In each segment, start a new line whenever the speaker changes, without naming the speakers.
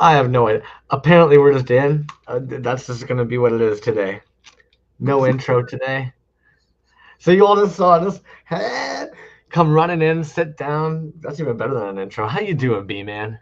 I have no idea. Apparently, we're just in. That's just gonna be what it is today. No intro today. So you all just saw this come running in, sit down. That's even better than an intro. How you doing, B man?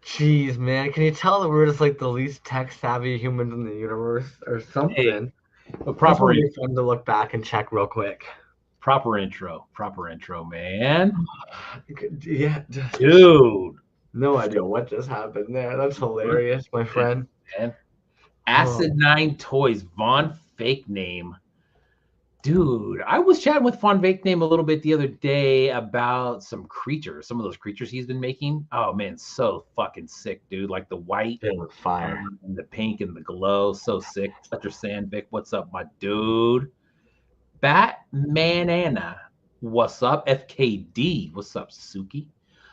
Jeez, man, can you tell that we're just like the least tech-savvy humans in the universe or
Hey,
something?
a
That's
proper
gonna be fun to look back and check real quick.
proper intro, man.
Yeah,
Dude,
no idea what just happened there. That's hilarious, my friend.
man.
Oh,
Acidine Toys, Von Fake Name. Dude, I was chatting with Von Fake Name a little bit the other day about some creatures, some of those creatures he's been making. Oh man, so fucking sick, dude. Like the white
feeling fire.
and the pink and the glow, so sick. Fletcher Sandvik, what's up, my dude? Batmanana, what's up? FKD, what's up, Suki?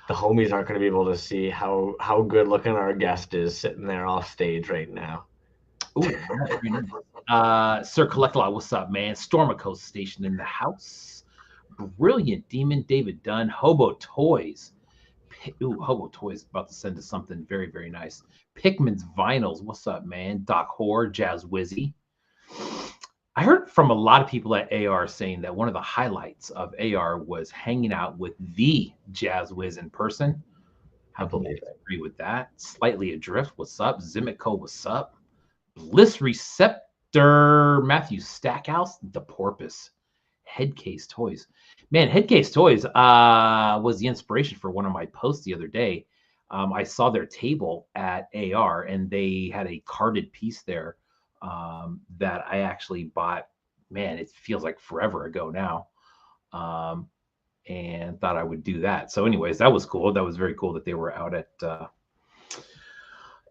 The homies aren't going to be able to see how good looking our guest is sitting there off stage right now.
Ooh, Sir Collectlaw, what's up, man? Stormacoast Station in the house. Brilliant Demon David Dunn, Hobo Toys. Ooh, Hobo Toys about to send us something very, very nice. Pikmin's Vinyls, what's up, man? Doc Hoare, Jazz Wizzy. I heard from a lot of people at AR saying that one of the highlights of AR was hanging out with the Jazz Wiz in person.
I believe
I
it.
agree with that. Slightly Adrift, what's up? Zimico, what's up? Bliss Receptor, Matthew Stackhouse, The Porpoise, Headcase Toys. Man, Headcase Toys was the inspiration for one of my posts the other day. I saw their table at AR and they had a carded piece there that I actually bought. Man, it feels like forever ago now. And thought I would do that. So, anyways, that was cool. That was very cool that they were out at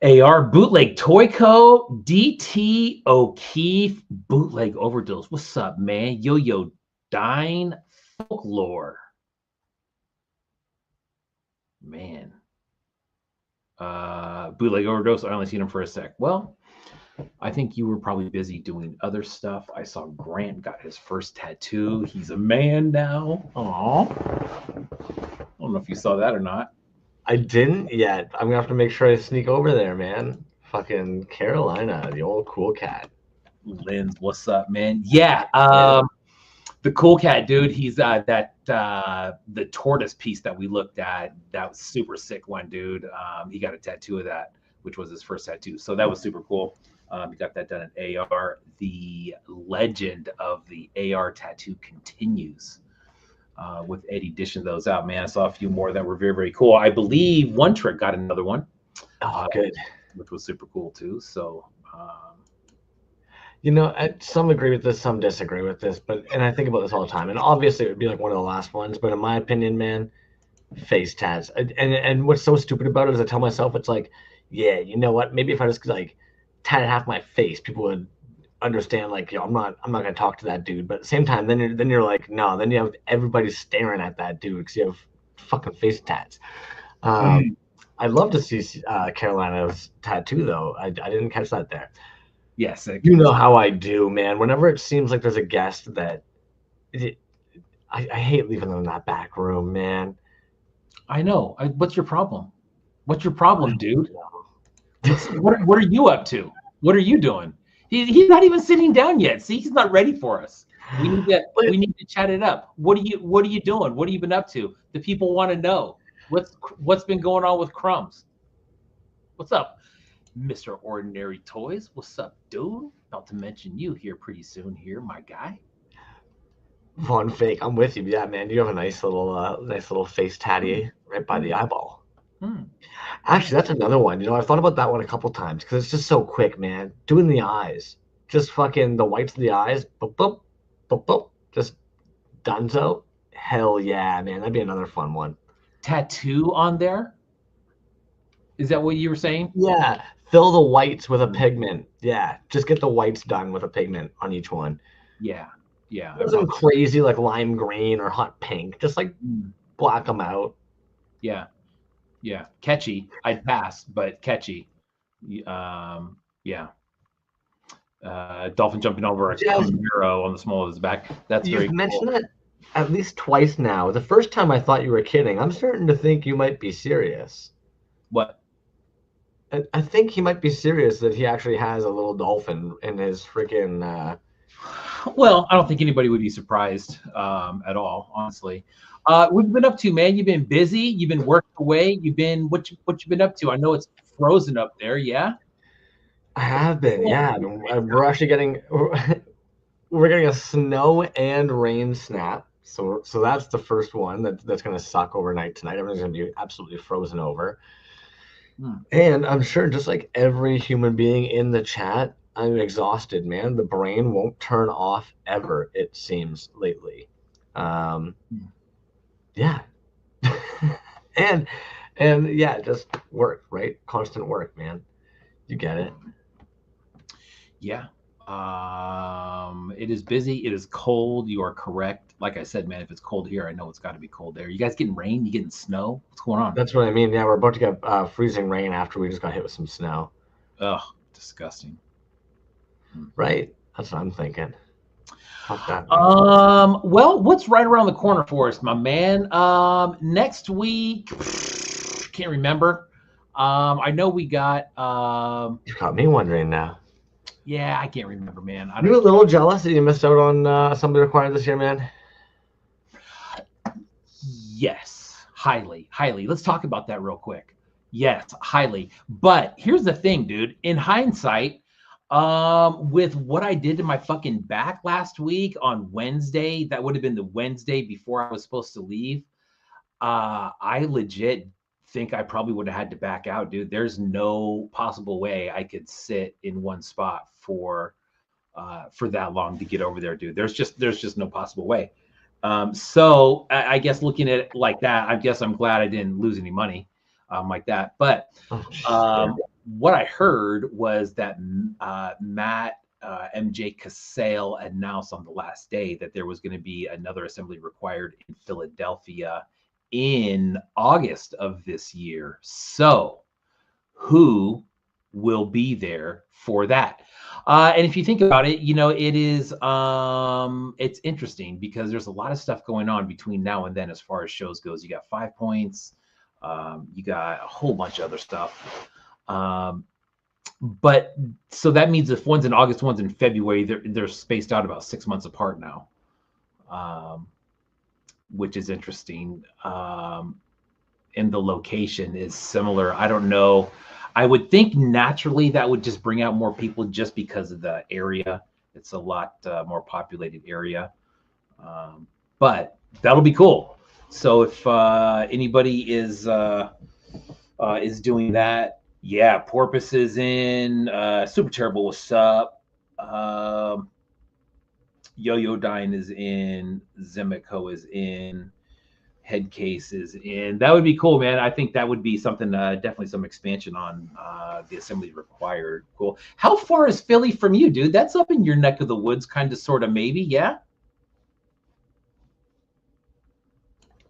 AR Bootleg Toyco, DT O'Keefe, Bootleg Overdose. What's up, man? Yo Yo Dine Folklore. Man. Bootleg Overdose, I only seen him for a sec. Well, I think you were probably busy doing other stuff. I saw Grant got his first tattoo. He's a man now. Aw. I don't know if you saw that or not.
I didn't yet. I'm gonna have to make sure I sneak over there, man. Fucking Carolina, the old cool cat.
Linz, what's up, man? Yeah. The cool cat, dude. He's the tortoise piece that we looked at. That was super sick one, dude. He got a tattoo of that, which was his first tattoo. So that was super cool. He got that done at AR. The legend of the AR tattoo continues with Eddie dishing those out, man. I saw a few more that were very, very cool. I believe One Trick got another one.
Oh, good.
Which was super cool too. So
You know, some agree with this, some disagree with this, and I think about this all the time. And obviously, it would be like one of the last ones. But in my opinion, man, face tats. And what's so stupid about it is I tell myself it's like, yeah, you know what? Maybe if I just like tatted half my face, people would understand. Like, yo, I'm not gonna talk to that dude. But at the same time, then you're like, no, then you have everybody staring at that dude because you have fucking face tats. I'd love to see Carolina's tattoo though. I didn't catch that there.
yes,
You know how I do, man. Whenever it seems like there's a guest that I hate leaving them in that back room, man.
I know. What's your problem? What's your problem, dude? What are you up to? What are you doing? He's not even sitting down yet. See, he's not ready for us. We need to chat it up. What are you doing? What have you been up to? The people want to know what's been going on with Crumbs. What's up, Mr. Ordinary Toys? What's up, dude? About to mention you here pretty soon. Here, my guy.
Von Fake, I'm with you. Yeah, man, you have a nice little face tatty right by the eyeball. Actually, that's another one. You know, I've thought about that one a couple times because it's just so quick, man. Doing the eyes, just fucking the whites of the eyes, boop boop, boop boop, just donezo. Hell yeah, man, that'd be another fun one.
tattoo on there. Is that what you were saying?
Yeah, fill the whites with a pigment. Yeah, just get the whites done with a pigment on each one.
Yeah, yeah.
Nothing crazy like lime green or hot pink. Just like black them out.
Yeah, yeah. Catchy. I'd pass, but catchy. Yeah. Dolphin jumping over a Camaro on the small of his back. That's very
You've mentioned
cool.
it at least twice now. The first time I thought you were kidding. I'm starting to think you might be serious.
What?
I think he might be serious that he actually has a little dolphin in his freaking.
Well, I don't think anybody would be surprised at all, honestly. What you been up to, man? You've been busy. You've been working away. You've been what you been up to? I know it's frozen up there. Yeah.
I have been, yeah. We're actually getting we're getting a snow and rain snap. So that's the first one that's going to suck overnight tonight. Everything's going to be absolutely frozen over. And I'm sure, just like every human being in the chat, I'm exhausted, man. The brain won't turn off ever, it seems, lately. Yeah. and yeah, just work, right? Constant work, man. You get it.
Yeah. It is busy. It is cold. You are correct. Like I said, man, if it's cold here, I know it's got to be cold there. You guys getting rain? You getting snow? What's going on?
That's what I mean. Yeah, we're about to get freezing rain after we just got hit with some snow.
Ugh, disgusting.
Right. That's what I'm thinking. Fuck that.
Well, what's right around the corner for us, my man? Next week, can't remember. I know we got.
You've got me wondering now.
Yeah, I can't remember, man.
You're a little jealous that you missed out on somebody required this year, man.
Yes, highly, highly. Let's talk about that real quick. Yes, highly. But here's the thing, dude. In hindsight, with what I did to my fucking back last week on Wednesday, that would have been the Wednesday before I was supposed to leave. I legit think I probably would have had to back out, dude. There's no possible way I could sit in one spot for that long to get over there, dude. There's just no possible way. So I guess looking at it like that, I guess I'm glad I didn't lose any money like that. But what I heard was that Matt MJ Casale announced on the last day that there was going to be another assembly required in Philadelphia in August of this year. So who will be there for that? And if you think about it, you know, it is it's interesting because there's a lot of stuff going on between now and then as far as shows goes. You got 5 points, you got a whole bunch of other stuff. But so that means if one's in August, one's in February, they're spaced out about 6 months apart now, which is interesting. And the location is similar. I don't know. I would think naturally that would just bring out more people just because of the area. It's a lot more populated area, but that'll be cool. So if anybody is doing that, yeah, Porpoise is in. Super Terrible, what's up? Yo-Yo Dine is in. Zemico is in. Head cases, and that would be cool, man. I think that would be something, definitely some expansion on the assembly required. Cool. How far is Philly from you, dude? That's up in your neck of the woods, kind of, sort of, maybe, yeah?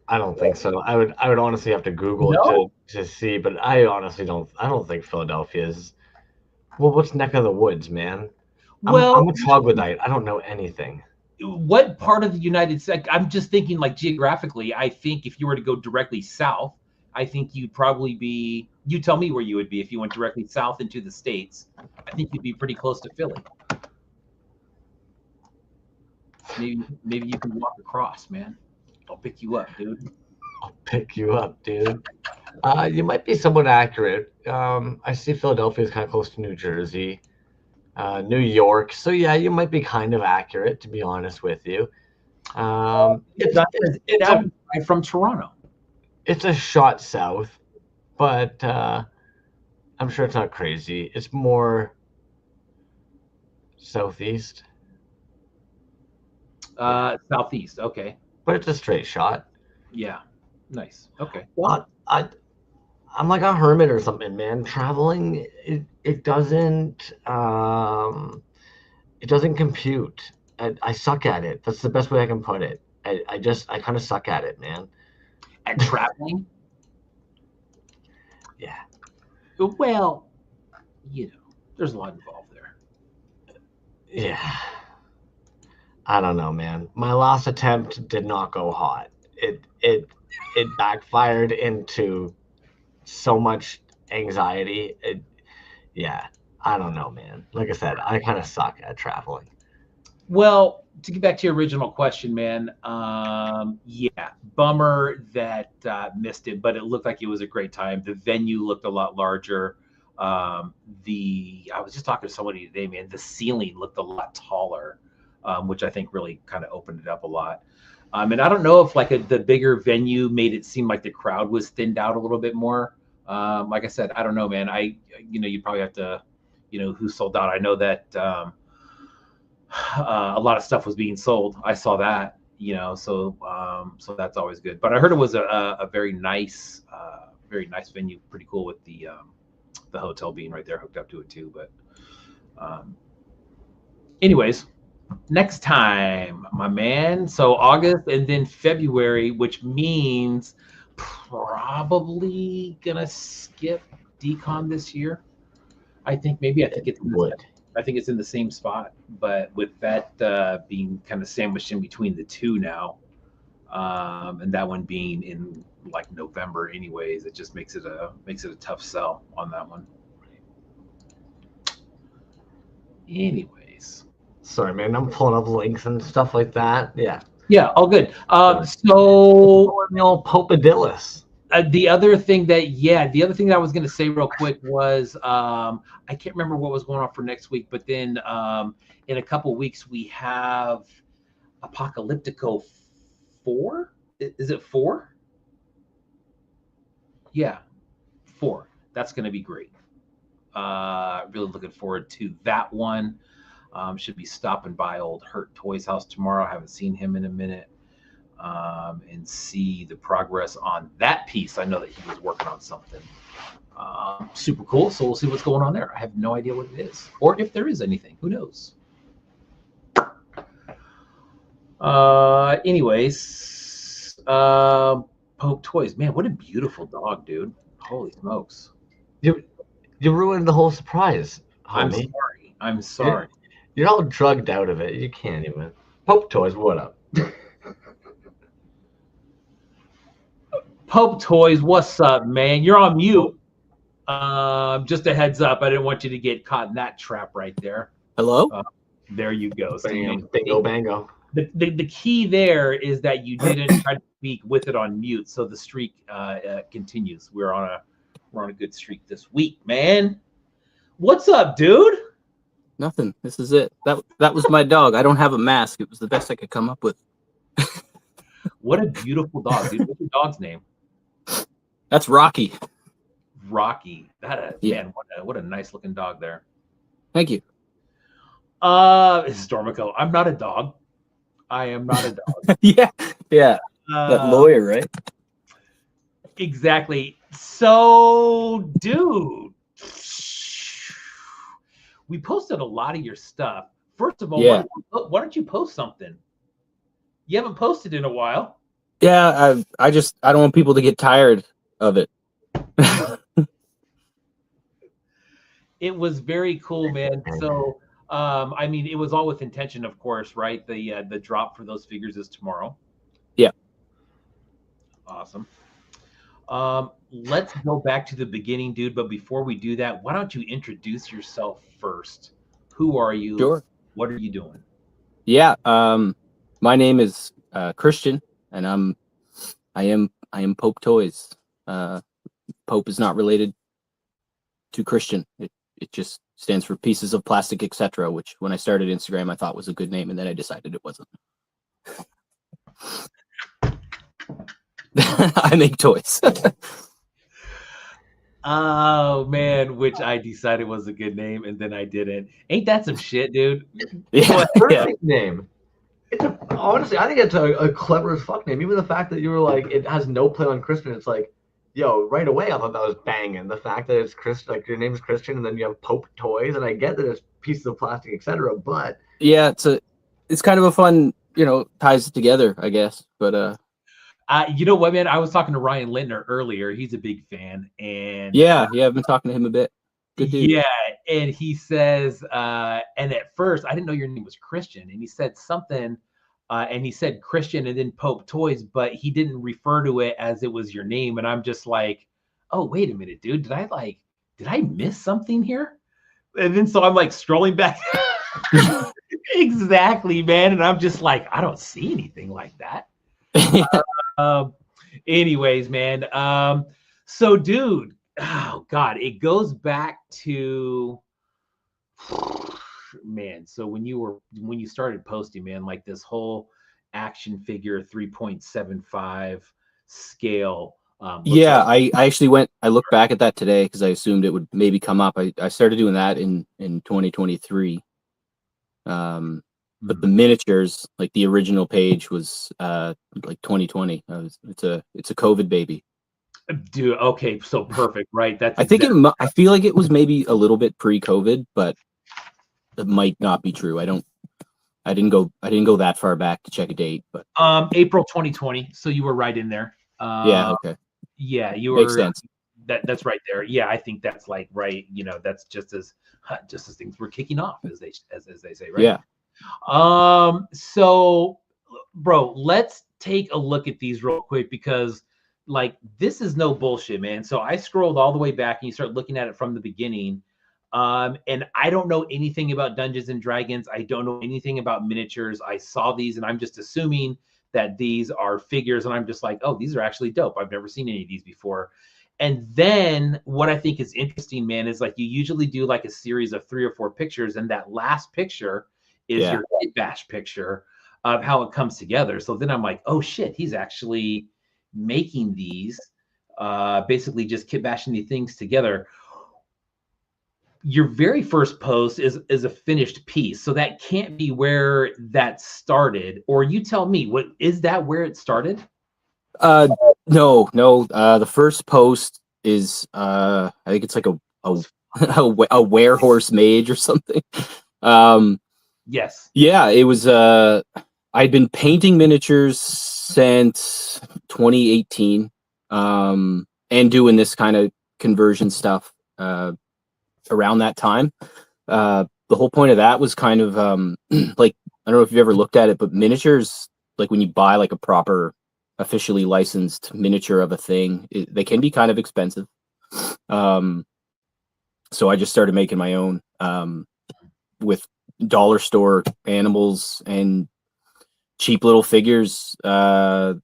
I don't think so. I would honestly have to Google it to see, but I honestly don't. I don't think Philadelphia is. Well, what's neck of the woods, man? I'm a troglodyte. I don't know anything.
What part of the United States? I'm just thinking, like, geographically. I think if you were to go directly south, I think you'd probably be. You tell me where you would be if you went directly south into the States. I think you'd be pretty close to Philly. Maybe you can walk across, man. I'll pick you up, dude.
I'll pick you up, dude. You might be somewhat accurate. I see Philadelphia is kind of close to New Jersey, New York. So yeah, you might be kind of accurate, to be honest with you.
It's from Toronto.
It's a shot south, but I'm sure it's not crazy. It's more southeast.
Southeast, okay.
But it's a straight shot.
Yeah. Nice. Okay. Well,
I'm like a hermit or something, man. Traveling, it doesn't it doesn't compute. I suck at it. That's the best way I can put it. I kind of suck at it, man.
and traveling.
Yeah.
Well, there's a lot involved there.
Yeah. I don't know, man. My last attempt did not go hot. It backfired into so much anxiety. Yeah. I don't know, man. Like I said, I kind of suck at traveling.
Well, to get back to your original question, man, yeah, bummer that missed it, but it looked like it was a great time. The venue looked a lot larger. I was just talking to somebody today, man. The ceiling looked a lot taller, which I think really kind of opened it up a lot. And I don't know if the bigger venue made it seem like the crowd was thinned out a little bit more. Like I said, I don't know, man. You probably have to, who sold out. I know that. A lot of stuff was being sold. I saw that, so that's always good. But I heard it was a very nice venue, pretty cool with the hotel being right there hooked up to it too. But anyways, next time, my man. So August and then February, which means probably gonna skip decon this year. I think it's in the same spot, but with that being kind of sandwiched in between the two now, and that one being in like November, anyways, it just makes it a tough sell on that one. Anyways,
sorry, man. I'm pulling up links and stuff like that. Yeah.
Yeah, all good. So
the old Pope.TOYS.
The other thing that I was going to say real quick was I can't remember what was going on for next week, but then in a couple weeks we have Apocalyptico 4. Is it 4? Yeah, 4. That's going to be great. Really looking forward to that one. Should be stopping by old Hurt Toys house tomorrow. I haven't seen him in a minute. And see the progress on that piece. I know that he was working on something super cool, so we'll see what's going on there. I have no idea what it is, or if there is anything. Who knows? Anyways, POPE.TOYS. Man, what a beautiful dog, dude. Holy smokes.
You ruined the whole surprise, homie.
I'm sorry.
You're all drugged out of it. You can't even. POPE.TOYS, what up?
POPE.TOYS, what's up, man? You're on mute. Just a heads up. I didn't want you to get caught in that trap right there.
Hello?
There you go.
Bam, bingo, bango.
The key there is that you didn't try to speak with it on mute, so the streak continues. We're on a good streak this week, man. What's up, dude?
Nothing. This is it. That was my dog. I don't have a mask. It was the best I could come up with.
What a beautiful dog, dude. What's your dog's name?
That's Rocky.
Rocky. Man, what a nice looking dog there.
Thank you.
This is Dormico. I'm not a dog. I am not a dog.
Yeah. That lawyer, right?
Exactly. So, dude, we posted a lot of your stuff. First of all, why don't you post something? You haven't posted in a while.
Yeah, I don't want people to get tired of it.
It was very cool, man. So, I mean, it was all with intention, of course, right? The drop for those figures is tomorrow.
Yeah.
Awesome. Let's go back to the beginning, dude. But before we do that, why don't you introduce yourself first? Who are you?
Sure.
What are you doing?
Yeah. My name is Christian, and I am POPE.TOYS. Pope is not related to Christian. It just stands for pieces of plastic, etc. Which, when I started Instagram, I thought was a good name, and then I decided it wasn't. I make toys.
Oh man, which I decided was a good name, and then I didn't. Ain't that some shit, dude?
Yeah.
Perfect name. Honestly, I think it's a clever as fuck name. Even the fact that you were like, it has no play on Christian. It's like, yo, right away I thought that was banging. The fact that it's Chris, like your name is Christian, and then you have Pope Toys, and I get that it's pieces of plastic, etc. But
Yeah, it's kind of a fun, ties it together, I guess. But
You know what, man? I was talking to Ryan Lintner earlier. He's a big fan, and
yeah, I've been talking to him a bit. Good dude.
yeah, and he says, and at first I didn't know your name was Christian, and he said something, and he said Christian and then Pope Toys, but he didn't refer to it as it was your name, and I'm just like, oh, wait a minute, dude, did I miss something here? And then so I'm like scrolling back. Exactly, man, and I'm just like, I don't see anything like that. Um, anyways, man. So dude, oh god, it goes back to man. So when you started posting, man, like this whole action figure 3.75 scale.
Yeah, I actually I looked back at that today because I assumed it would maybe come up. I started doing that in 2023. But the miniatures, like the original page was like 2020. It's a COVID baby.
Dude, okay, so perfect, right? That's
I think I feel like it was maybe a little bit pre-COVID, but it might not be true. I didn't go that far back to check a date, but
April 2020. So you were right in there.
Yeah, okay.
Yeah, you
Makes
were.
sense.
That's right there. Yeah, I think that's like right. That's just as things were kicking off, as they say, right?
Yeah.
So, bro, let's take a look at these real quick because, like, this is no bullshit, man. So I scrolled all the way back and you start looking at it from the beginning. And I don't know anything about Dungeons and Dragons. I don't know anything about miniatures. I saw these and I'm just assuming that these are figures, and I'm just like, oh, these are actually dope. I've never seen any of these before. And then what I think is interesting, man, is like you usually do like a series of 3 or 4 pictures, and that last picture is your Kit Bash picture of how it comes together. So then I'm like, oh shit, he's actually making these, basically just Kit Bashing these things together. Your very first post is a finished piece, so that can't be where that started. Or you tell me, what is that where it started?
No. The first post is I think it's like a werehorse mage or something.
Yes.
Yeah, it was I'd been painting miniatures since 2018, and doing this kind of conversion stuff around that time. The whole point of that was kind of like, I don't know if you've ever looked at it, but miniatures, like when you buy like a proper officially licensed miniature of a thing, they can be kind of expensive. So I just started making my own with dollar store animals and cheap little figures. I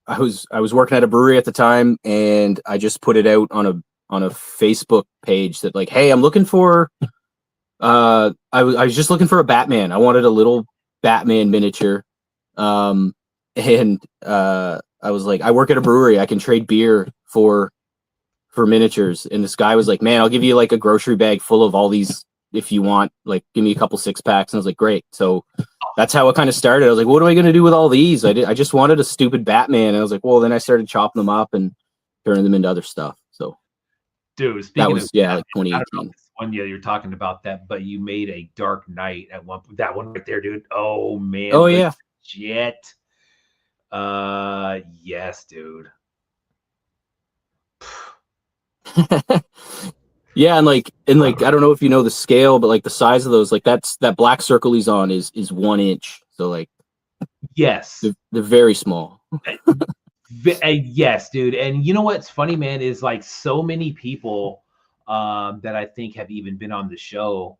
was working at a brewery at the time, and I just put it out on a Facebook page that like, hey, I'm looking for I was just looking for a Batman. I wanted a little Batman miniature. And I was like, I work at a brewery. I can trade beer for miniatures. And this guy was like, man, I'll give you like a grocery bag full of all these if you want. Like, give me a couple 6-packs. And I was like, great. So that's how it kind of started. I was like, what am I going to do with all these? I just wanted a stupid Batman. And I was like, well, then I started chopping them up and turning them into other stuff. So,
dude,
that was like 2018.
One, yeah, you're talking about that, but you made a Dark Knight at one. That one right there, dude. Oh man.
Oh yeah.
Jet. Yes, dude.
Yeah, and like I don't know if you know the scale, but like the size of those, like that black circle he's on is 1 inch. So like,
yes,
they're very small.
Yes, dude. And you know what's funny, man, is like so many people that I think have even been on the show,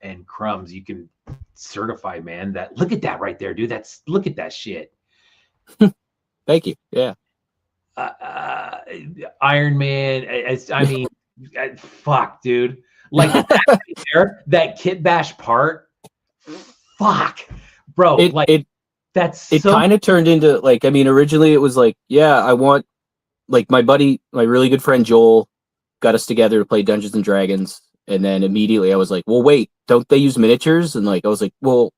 and Crumbs, you can certify, man, that look at that right there, dude. Look at that shit.
Thank you. Yeah.
Iron Man. I mean, fuck, dude. Like that, there, that Kit Bash part. Fuck, bro. It
kind of turned into like, I mean, originally it was like, yeah, I want, like, my really good friend Joel got us together to play Dungeons and Dragons, and then immediately I was like, well, wait, don't they use miniatures? And like, I was like, well,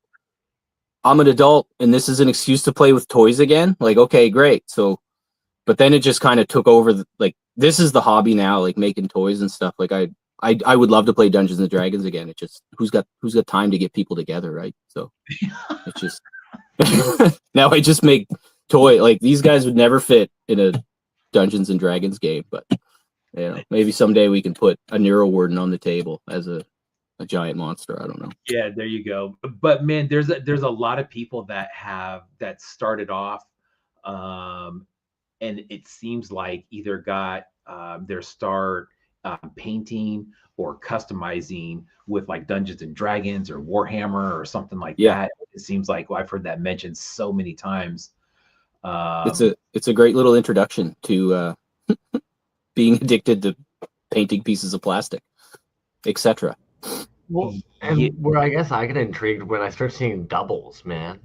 I'm an adult and this is an excuse to play with toys again. Like, okay, great. So, but then it just kind of took over. Like, this is the hobby now, like making toys and stuff. Like, I would love to play Dungeons and Dragons again. It just who's got time to get people together, right? So it's just now I just make toy. Like, these guys would never fit in a Dungeons and Dragons game, but you know, maybe someday we can put a Nero Warden on the table as a giant monster. I don't know.
Yeah, there you go. But man, there's a lot of people that started off, and it seems like either got their start painting or customizing with like Dungeons and Dragons or Warhammer or something like that. It seems like, well, I've heard that mentioned so many times.
It's a great little introduction to being addicted to painting pieces of plastic, etc.
Well, and where I guess I get intrigued when I start seeing doubles, man.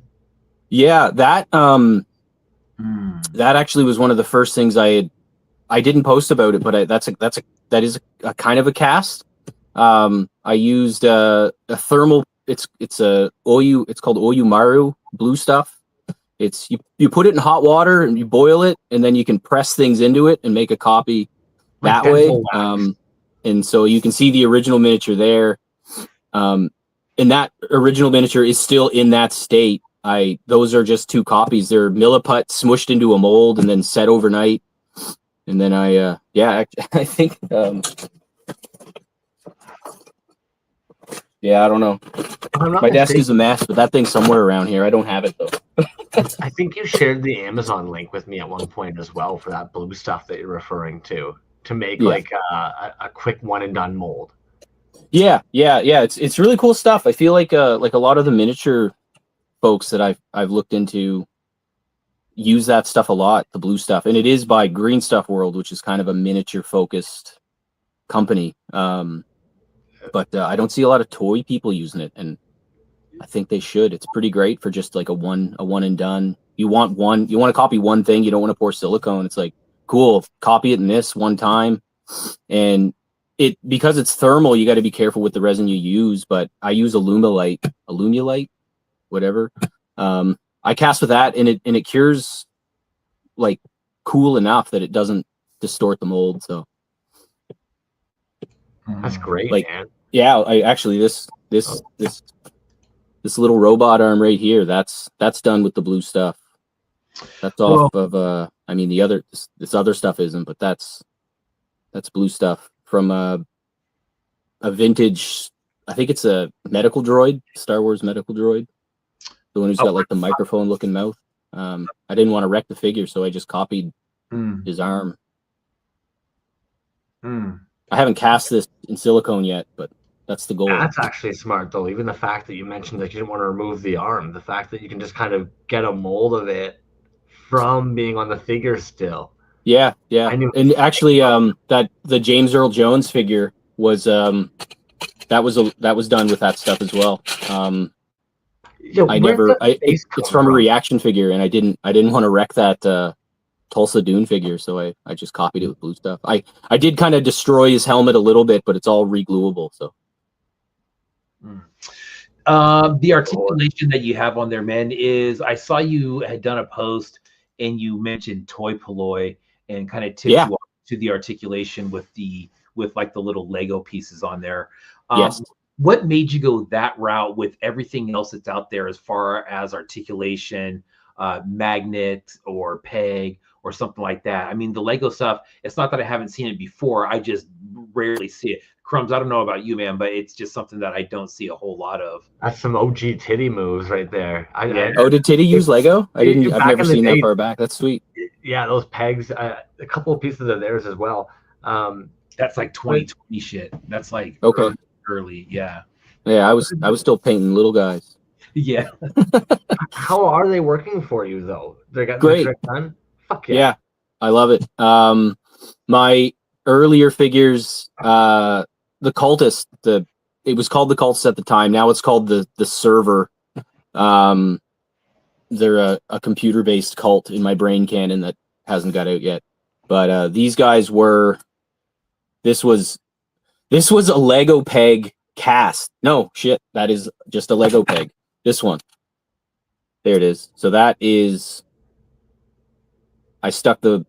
Yeah, that that actually was one of the first things I didn't post about it, but that is a kind of a cast. I used a thermal. It's called Oyumaru blue stuff. It's you put it in hot water and you boil it, and then you can press things into it and make a copy that way. And so you can see the original miniature there. And that original miniature is still in that state. Those are just 2 copies. They're milliput smushed into a mold and then set overnight. And then I think I don't know. My desk is a mess, but that thing's somewhere around here. I don't have it though.
I think you shared the Amazon link with me at one point as well for that blue stuff that you're referring to make like a quick one and done mold.
Yeah. It's really cool stuff. I feel like a lot of the miniature folks that I've looked into use that stuff a lot, the blue stuff, and it is by Green Stuff World, which is kind of a miniature focused company. But I don't see a lot of toy people using it, and I think they should. It's pretty great for just like a one and done. You want to copy one thing, you don't want to pour silicone. It's like, cool, copy it in this one time. And because it's thermal, you got to be careful with the resin you use, but I use Alumulite, whatever. I cast with that, and it cures like cool enough that it doesn't distort the mold. So
that's great, man.
Yeah, I actually this little robot arm right here, that's done with the blue stuff. That's off of I mean this other stuff isn't, but that's blue stuff from a vintage, I think it's a medical droid, Star Wars medical droid. The one who's got like the microphone looking mouth. I didn't want to wreck the figure, so I just copied his arm. I haven't cast this in silicone yet, but that's the goal.
That's actually smart, though. Even the fact that you mentioned that you didn't want to remove the arm, the fact that you can just kind of get a mold of it from being on the figure still.
Yeah. And actually, that the James Earl Jones figure was that was done with that stuff as well. It's from a reaction figure, and I didn't want to wreck that Tulsa Dune figure, so I just copied it with blue stuff. I did kind of destroy his helmet a little bit, but it's all regluable. So
the articulation that you have on there, man, is I saw you had done a post and you mentioned toy polloi and kind of tipped you off to the articulation with like the little Lego pieces on there.
Yes.
What made you go that route with everything else that's out there as far as articulation, magnet or peg or something like that? I mean, the Lego stuff, it's not that I haven't seen it before. I just rarely see it. Crumbs, I don't know about you, man, but it's just something that I don't see a whole lot of.
That's some OG Titty moves right there.
Did Titty use Lego? I've never seen that far back. That's sweet.
Yeah, those pegs, a couple of pieces of theirs as well.
That's like 2020 shit. That's like early. Yeah,
I was still painting little guys.
Yeah.
How are they working for you though? They got
great.
The trick done? Fuck
yeah, I love it. My earlier figures, the cultist, it was called the cultist at the time. Now it's called the server. They're a computer based cult in my brain canon that hasn't got out yet. But these guys were. This was a Lego peg cast. No shit, that is just a Lego peg. This one. There it is. So that is, I stuck the,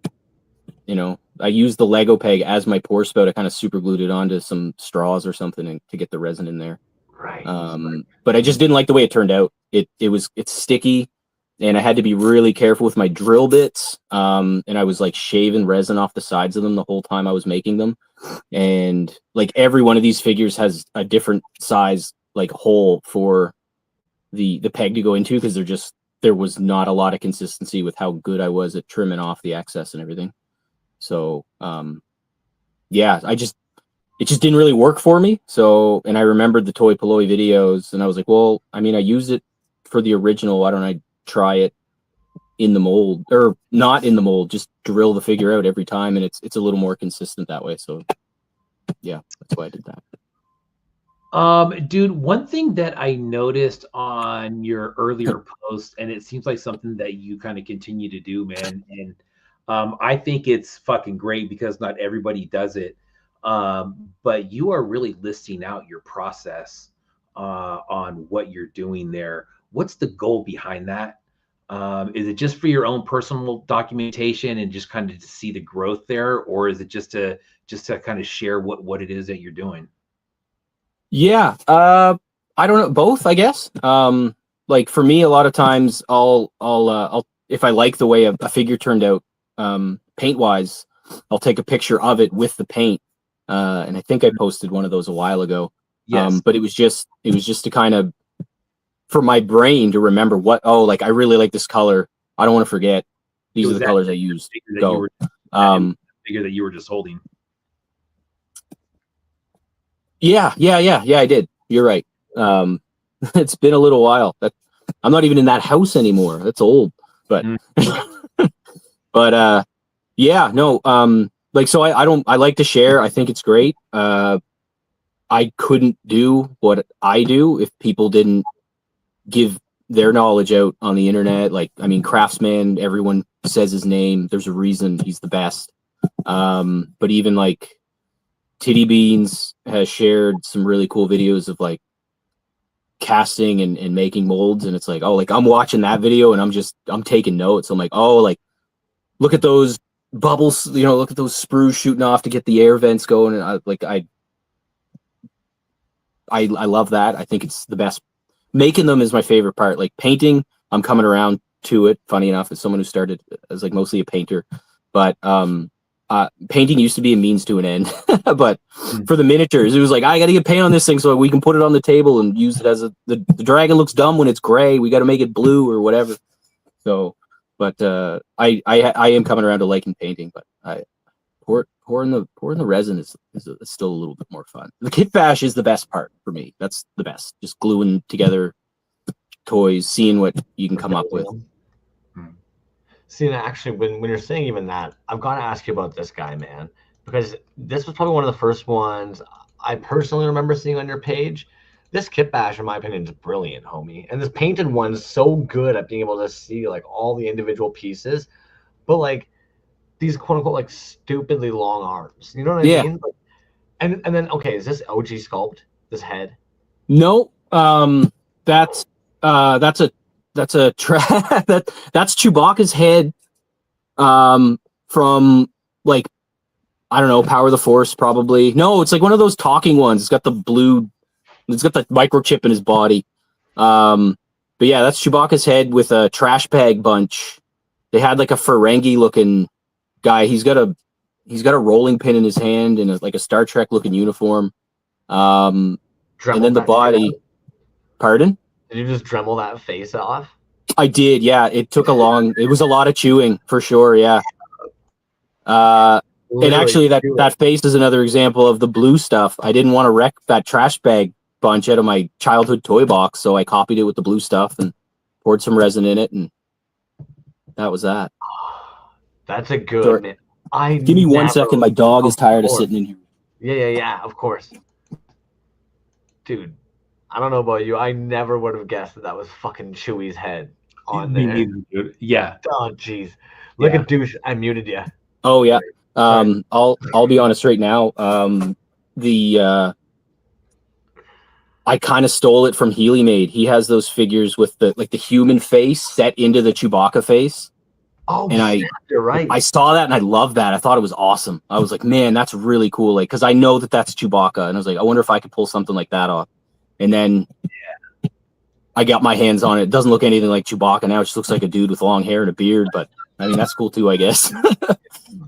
I used the Lego peg as my pour spout. I kind of super glued it onto some straws or something to get the resin in there.
Right.
But I just didn't like the way it turned out. It's sticky, and I had to be really careful with my drill bits. And I was like shaving resin off the sides of them the whole time I was making them. And like every one of these figures has a different size like hole for the peg to go into, because there was not a lot of consistency with how good I was at trimming off the excess and everything. So yeah, it just didn't really work for me. So, and I remembered the Toy Polloi videos, and I was like, well, I mean, I used it for the original. Why don't I try it in the mold, or not in the mold, just drill the figure out every time, and it's a little more consistent that way. So yeah, that's why I did that.
Dude, one thing that I noticed on your earlier post, and it seems like something that you kind of continue to do, man, and I think it's fucking great because not everybody does it. But you are really listing out your process on what you're doing there. What's the goal behind that? Is it just for your own personal documentation and just kind of to see the growth there, or is it just to kind of share what it is that you're doing?
Yeah, I don't know, both, I guess. Like for me, a lot of times I'll if I like the way a figure turned out, paint wise, I'll take a picture of it with the paint. And I think I posted one of those a while ago.
Yes.
But it was just to kind of, for my brain to remember like I really like this color. I don't want to forget. These are the colors I used.
Figure that you were just holding.
Yeah, I did. You're right. It's been a little while. I'm not even in that house anymore. That's old. But but yeah, no, like, so I like to share. I think it's great. I couldn't do what I do if people didn't give their knowledge out on the internet. Like, I mean, Craftsman, everyone says his name. There's a reason he's the best. But even like Titty Beans has shared some really cool videos of like casting and making molds, and it's like, oh, like I'm watching that video and I'm taking notes. I'm like, oh, like look at those bubbles, look at those sprues shooting off to get the air vents going. And I love that. I think it's the best. Making them is my favorite part. Like painting, I'm coming around to it. Funny enough, as someone who started as like mostly a painter, but painting used to be a means to an end. But for the miniatures, it was like, I got to get paint on this thing so we can put it on the table and use it as the dragon looks dumb when it's gray. We got to make it blue or whatever. So, but I am coming around to liking painting, but pouring the resin is still a little bit more fun. The kit bash is the best part for me. That's the best. Just gluing together toys, seeing what you can come up with.
See, actually, when you're saying even that, I've got to ask you about this guy, man, because this was probably one of the first ones I personally remember seeing on your page. This kit bash, in my opinion, is brilliant, homie. And this painted one's so good at being able to see like all the individual pieces, but like these quote unquote like stupidly long arms. You know what I mean? Like, and then okay, is this OG sculpt? This head?
No, that's a that's Chewbacca's head, from like, I don't know, Power of the Force probably. No, it's like one of those talking ones. It's got the microchip in his body. But yeah, that's Chewbacca's head with a trash bag bunch. They had like a Ferengi looking guy. He's got a rolling pin in his hand and like a Star Trek looking uniform. And then the body. Pardon?
Did you just Dremel that face off?
I did, yeah. It was a lot of chewing for sure, yeah. And actually that face is another example of the blue stuff. I didn't want to wreck that trash bag bunch out of my childhood toy box, so I copied it with the blue stuff and poured some resin in it, and that was that.
That's a good man.
Give me 1 second. My dog is tired of sitting in here.
Yeah, of course. Dude, I don't know about you. I never would have guessed that was fucking Chewie's head on there.
Me neither, dude. Yeah.
Oh, jeez. Look at douche. I muted you.
Oh yeah. I'll be honest right now. I kind of stole it from Healy Made. He has those figures with the human face set into the Chewbacca face.
Oh,
And
snap, you're right.
I saw that and I loved that. I thought it was awesome. I was like, man, that's really cool. Like, because I know that that's Chewbacca, and I was like, I wonder if I could pull something like that off. And then I got my hands on it. It doesn't look anything like Chewbacca now. It just looks like a dude with long hair and a beard. But I mean, that's cool too, I guess.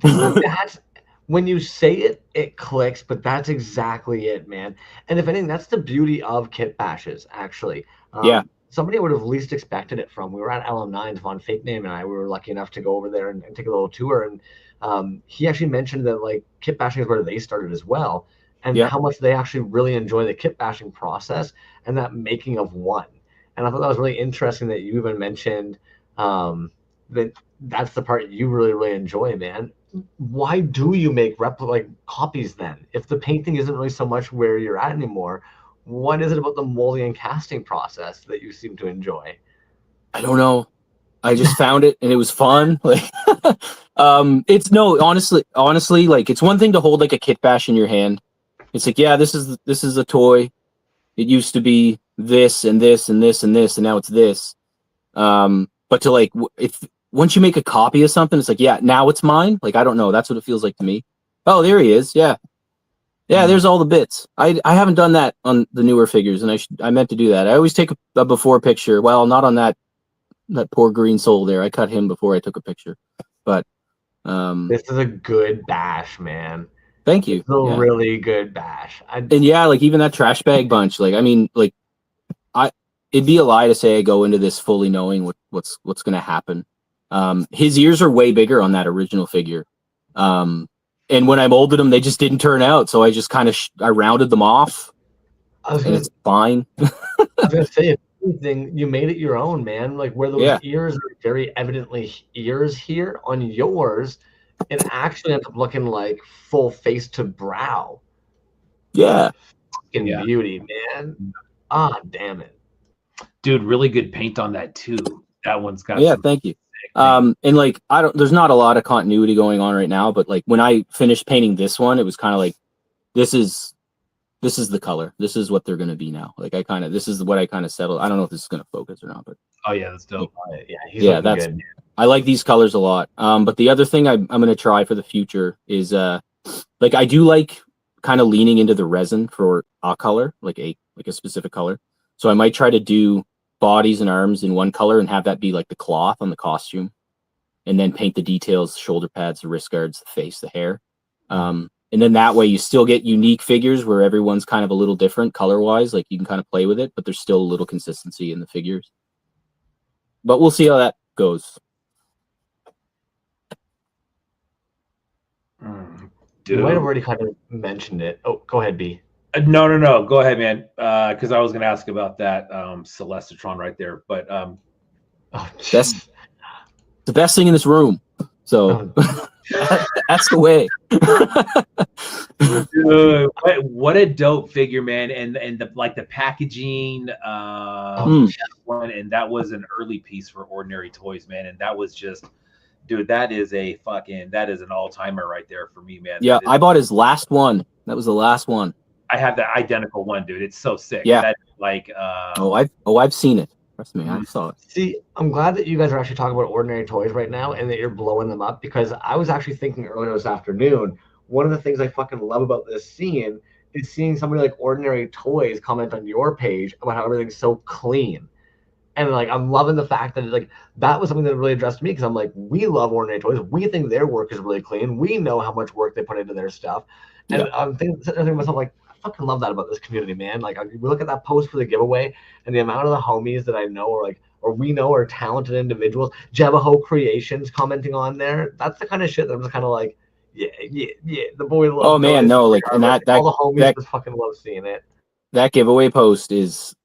That's when you say it, it clicks, but that's exactly it, man. And if anything, that's the beauty of kit bashes, actually.
Yeah.
Somebody I would have least expected it from. We were at LM9, Von Fake Name and I, we were lucky enough to go over there and take a little tour. And he actually mentioned that like kit bashing is where they started as well, and how much they actually really enjoy the kit bashing process and that making of one. And I thought that was really interesting that you even mentioned that that's the part you really, really enjoy, man. Why do you make copies then? If the painting isn't really so much where you're at anymore, what is it about the molding and casting process that you seem to enjoy?
I don't know. I just found it and it was fun. Like, it's no, honestly, like it's one thing to hold like a kit bash in your hand. It's like, yeah, this is a toy. It used to be this and this and this and this, and now it's this. But to like, if once you make a copy of something, it's like, yeah, now it's mine. Like, I don't know. That's what it feels like to me. Oh, there he is. Yeah. Yeah, there's all the bits. I haven't done that on the newer figures, and I meant to do that. I always take a before picture. Well, not on that poor green soul there. I cut him before I took a picture. But
this is a good bash, man.
Thank you.
It's a really good bash.
And yeah, like even that trash bag bunch. Like, I mean, like it'd be a lie to say I go into this fully knowing what's going to happen. His ears are way bigger on that original figure. And when I molded them, they just didn't turn out. So I just kind of I rounded them off, and it's fine.
I was gonna say, if anything, you made it your own, man. Like where those ears are very evidently ears here on yours, it actually ends up looking like full face to brow.
Yeah,
fucking beauty, man. Ah, damn it,
dude. Really good paint on that too. That one's got.
Yeah, thank you. And like there's not a lot of continuity going on right now, but like when I finished painting this one, it was kind of like this is the color. This is what they're gonna be now. Like this is what I kind of settled. I don't know if this is gonna focus or not, but
oh yeah, that's dope.
Yeah, that's good.
I like these colors a lot. But the other thing I'm gonna try for the future is like I do like kind of leaning into the resin for a color, like a specific color. So I might try to do bodies and arms in one color and have that be like the cloth on the costume, and then paint the details, the shoulder pads, the wrist guards, the face, the hair. And then that way you still get unique figures where everyone's kind of a little different color wise. Like you can kind of play with it, but there's still a little consistency in the figures. But we'll see how that goes.
You might have already kind of mentioned it. Oh, go ahead, B.
No. Go ahead, man. Because I was going to ask about that Celestitron right there. But
that's the best thing in this room. So ask away.
Dude, what a dope figure, man! And the packaging, one, and that was an early piece for Ordinary Toys, man. And that was just, dude, that is an all timer right there for me, man.
Yeah, I bought his last one. That was the last one.
I have the identical one, dude. It's so sick.
Yeah.
That, like,
I've seen it. Trust me, I saw it.
See, I'm glad that you guys are actually talking about Ordinary Toys right now and that you're blowing them up, because I was actually thinking earlier this afternoon, one of the things I fucking love about this scene is seeing somebody like Ordinary Toys comment on your page about how everything's so clean. And like, I'm loving the fact that like that was something that really addressed me, because I'm like, we love Ordinary Toys. We think their work is really clean. We know how much work they put into their stuff. And I'm thinking to myself, like, I fucking love that about this community, man. Like, we look at that post for the giveaway, and the amount of the homies that I know are like, or we know are talented individuals. Javaho Creations commenting on there. That's the kind of shit that I'm just kind of like, yeah. The boy loves.
Oh man, no, like, and that
all the homies just fucking love seeing it.
That giveaway post is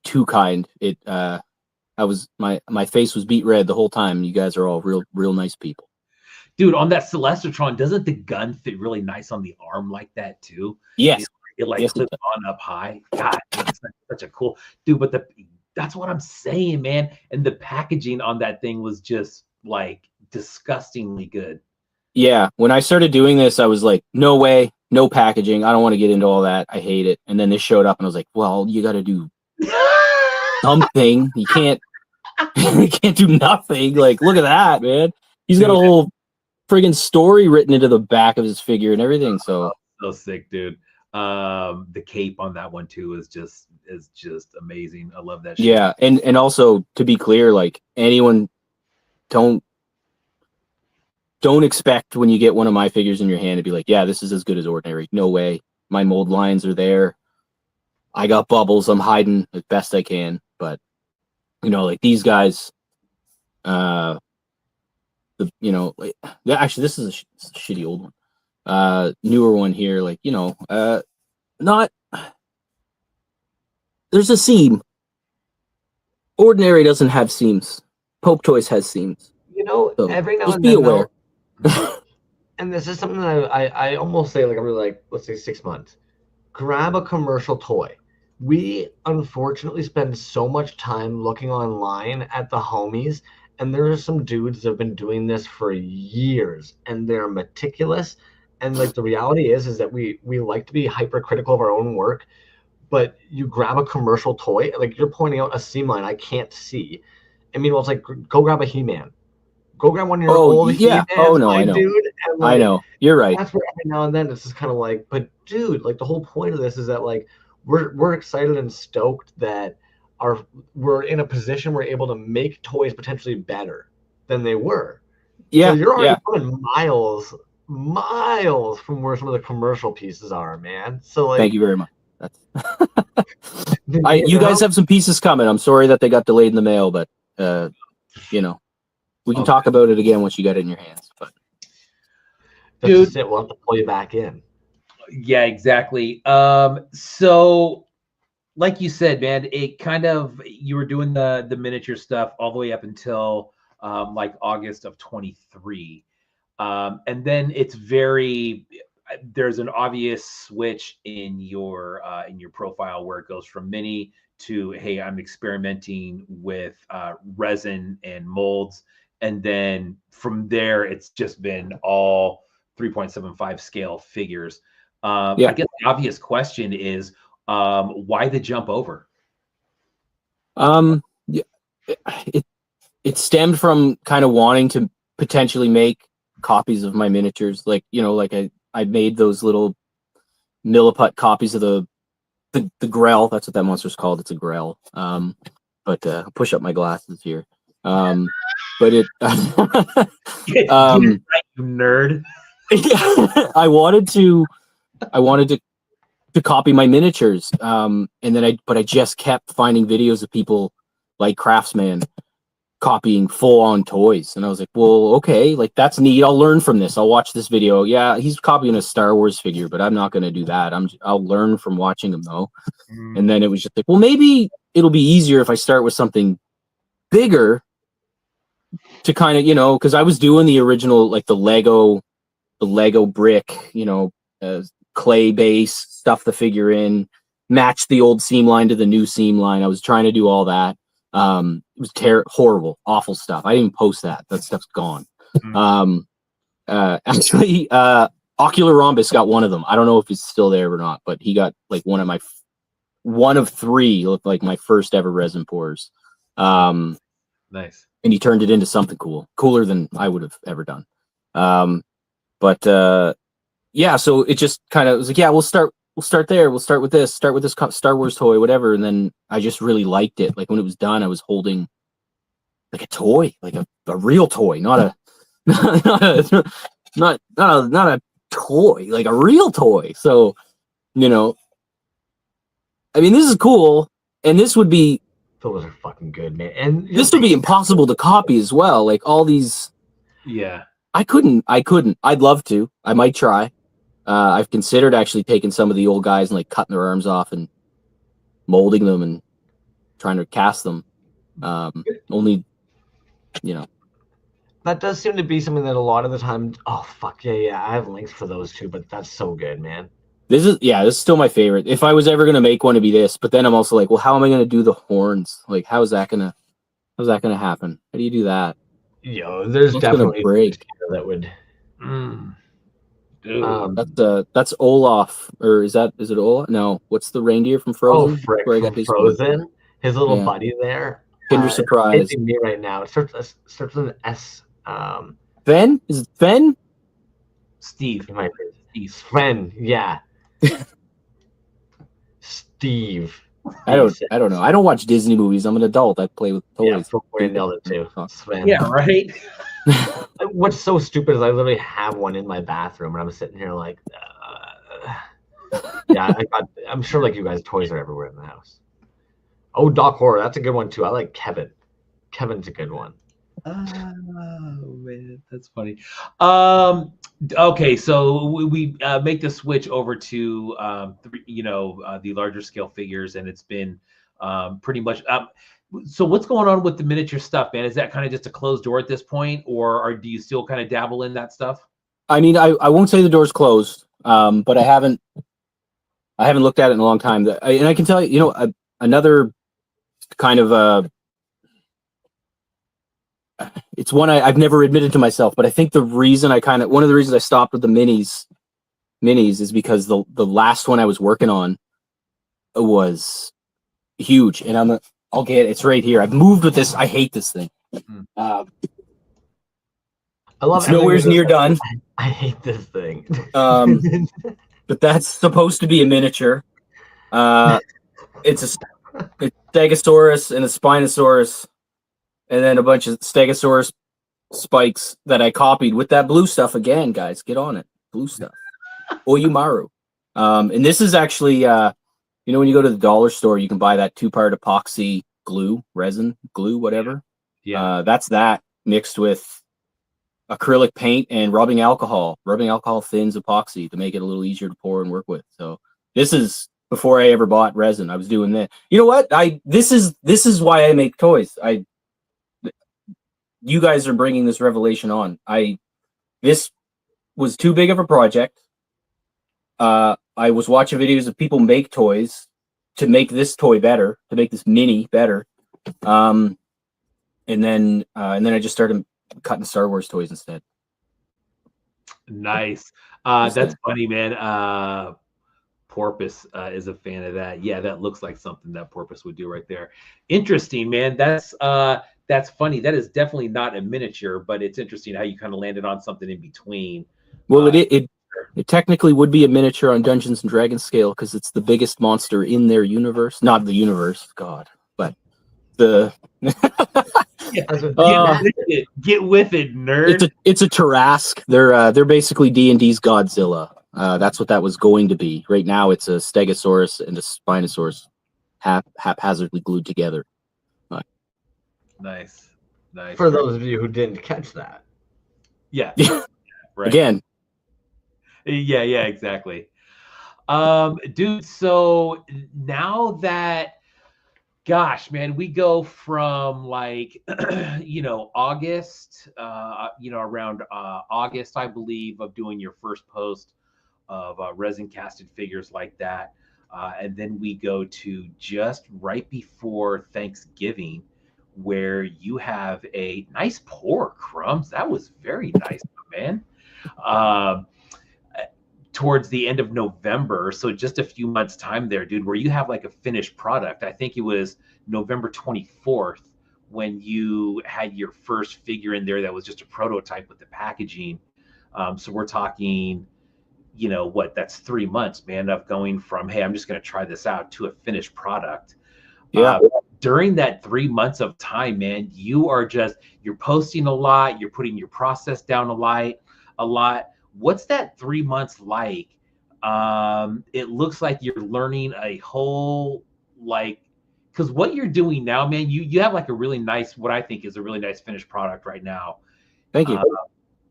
too kind. It my face was beat red the whole time. You guys are all real nice people.
Dude, on that Celestitron, doesn't the gun fit really nice on the arm like that too?
Yes.
It like clips on up high. God, it's such a cool dude. But that's what I'm saying, man. And the packaging on that thing was just like disgustingly good.
Yeah. When I started doing this, I was like, no way. no packaging. I don't want to get into all that. I hate it. And then this showed up, and I was like, well, you got to do something. You can't do nothing. Like, look at that, man. He's got a whole friggin' story written into the back of his figure and everything. So
sick, dude. The cape on that one too is just amazing. I love that shit.
Yeah, and also to be clear, like, anyone don't expect when you get one of my figures in your hand to be like, yeah, this is as good as ordinary. No way. My mold lines are there. I got bubbles. I'm hiding as best I can. But, you know, like these guys, actually, this is a shitty old one. Newer one here, like, you know, not, there's a seam. Ordinary doesn't have seams. Pope Toys has seams.
You know,
So
every now
just
and
be
then,
aware.
and this is something that I almost say, like, every, like, let's say 6 months, grab a commercial toy. We unfortunately spend so much time looking online at the homies, and there are some dudes that have been doing this for years, and they're meticulous. And like the reality is that we like to be hypercritical of our own work, but you grab a commercial toy, like you're pointing out a seam line I can't see. I mean, well, it's like, go grab a He-Man. Go grab one of your old
yeah.
He-Mans,
Oh no,
my
I know.
dude. And like,
I know. You're right.
that's where every now and then it's just kind of like, but dude, like the whole point of this is that, like, we're excited and stoked that we're in a position we're able to make toys potentially better than they were.
Yeah.
So you're already
Yeah.
coming miles from where some of the commercial pieces are, man. So like,
Thank you very much. That's
you
you guys
know?
have some pieces coming. I'm sorry that they got delayed in the mail, but you know, we can talk about it again once you got it in your hands. But
Dude, we'll have to pull you back in.
Yeah, exactly. So like you said, man, it kind of, you were doing the miniature stuff all the way up until like August of 23. And then it's there's an obvious switch in your profile where it goes from mini to, hey, I'm experimenting with resin and molds. And then from there, it's just been all 3.75 scale figures. I guess the obvious question is, why the jump over?
Yeah, it stemmed from kind of wanting to potentially make copies of my miniatures. Like, you know, like I made those little milliput copies of the grell. That's what that monster's called. It's a grell. But push up my glasses here. But it
Get it right, you nerd.
I wanted to copy my miniatures. And then I just kept finding videos of people like Craftsman copying full-on toys, and I was like, well, okay, like that's neat. I'll learn from this. I'll watch this video. Yeah, he's copying a Star Wars figure, but I'm not going to do that. I'll learn from watching him though. And then it was just like, well, maybe it'll be easier if I start with something bigger to kind of, you know, because I was doing the original, like the Lego brick, you know, clay base, stuff the figure in, match the old seam line to the new seam line. I was trying to do all that. It was horrible, awful stuff. I didn't even post that. That stuff's gone. Actually, Ocular Rhombus got one of them. I don't know if it's still there or not, but he got like one of three, looked like my first ever resin pours.
Nice.
And he turned it into something cooler than I would have ever done. Yeah, so it just kind of was like, yeah, we'll start there. We'll start with this Star Wars toy, whatever. And then I just really liked it. Like when it was done, I was holding like a toy, like a real toy, not a toy, like a real toy. So, you know, I mean, this is cool, and this would be,
those are fucking good, man. And
this would be impossible to copy as well. Like all these,
yeah,
I couldn't. I'd love to. I might try. I've considered actually taking some of the old guys and like cutting their arms off and molding them and trying to cast them. Only, you know.
That does seem to be something that a lot of the time. Oh fuck yeah! I have links for those too, but that's so good, man.
This is still my favorite. If I was ever gonna make one, it'd be this. But then I'm also like, well, how am I gonna do the horns? Like, how's that gonna happen? How do you do that?
Yo, there's
That's
definitely
break
that would.
Ooh.
That's Olaf, or is it Olaf? No, what's the reindeer from
Oh,
Frozen?
frick,
Where I
from
got his from?
Frozen. His little
Yeah,
buddy there.
Kinder
It's
Surprise.
escaping me right now. It starts with an S.
Fen? Is it Fen?
Steve.
You might
Steve.
Sven. Yeah. Steve.
I don't know. I don't watch Disney movies. I'm an adult. I play with
Yeah,
toys.
Footboy nailed it too. Sven.
Yeah, right.
What's so stupid is I literally have one in my bathroom, and I'm sitting here like, yeah. I'm sure like you guys, toys are everywhere in the house. Oh, Doc Horror, that's a good one too. I like Kevin. Kevin's a good one.
Oh man, that's funny. Okay, so we make the switch over to the larger scale figures, and it's been pretty much. So what's going on with the miniature stuff, man? Is that kind of just a closed door at this point, or do you still kind of dabble in that stuff?
I mean, I won't say the door's closed, but I haven't looked at it in a long time. And I can tell you, another kind of it's one I've never admitted to myself, but I think one of the reasons I stopped with the minis is because the last one I was working on was huge, and I'll get it's right here. I've moved with this. I hate this thing.
I love
it's nowhere near done.
I hate this thing.
But that's supposed to be a miniature. It's a Stegosaurus and a Spinosaurus, and then a bunch of Stegosaurus spikes that I copied with that blue stuff again, guys. Get on it. Blue stuff. Oyumaru. And this is actually, when you go to the dollar store, you can buy that 2-part epoxy glue, resin, glue, whatever.
Yeah.
That's that mixed with acrylic paint and rubbing alcohol. Rubbing alcohol thins epoxy to make it a little easier to pour and work with. So this is before I ever bought resin. I was doing that. You know what? This is why I make toys. You guys are bringing this revelation on. This was too big of a project. I was watching videos of people make toys to make this toy better, to make this mini better. And then I just started cutting Star Wars toys instead.
Nice. That's funny, man. Porpoise is a fan of that. Yeah, that looks like something that Porpoise would do right there. Interesting, man. That's funny. That is definitely not a miniature, but it's interesting how you kind of landed on something in between.
Well, it technically would be a miniature on Dungeons and Dragons scale because it's the biggest monster in their universe. Not the universe, God, but the.
Get with it, nerd.
It's a Tarrasque. They're basically D&D's Godzilla. That's what that was going to be. Right now, it's a Stegosaurus and a Spinosaurus haphazardly glued together.
Nice.
For those of you who didn't catch that.
Yeah. Right.
Again.
Yeah, exactly. Dude, so now that, gosh, man, we go from like, August, around August, I believe, of doing your first post of resin casted figures like that. And then we go to just right before Thanksgiving, where you have a nice pour, Crumbs. That was very nice, man. Towards the end of November, so just a few months time there, dude, where you have like a finished product. I think it was November 24th when you had your first figure in there that was just a prototype with the packaging. So we're talking, that's 3 months, man, of going from, hey, I'm just going to try this out to a finished product.
Yeah.
During that 3 months of time, man, you're posting a lot, you're putting your process down a lot. What's that 3 months like? It looks like you're learning a whole, because what you're doing now, man, you have like a really nice, what I think is a really nice finished product right now.
Thank you.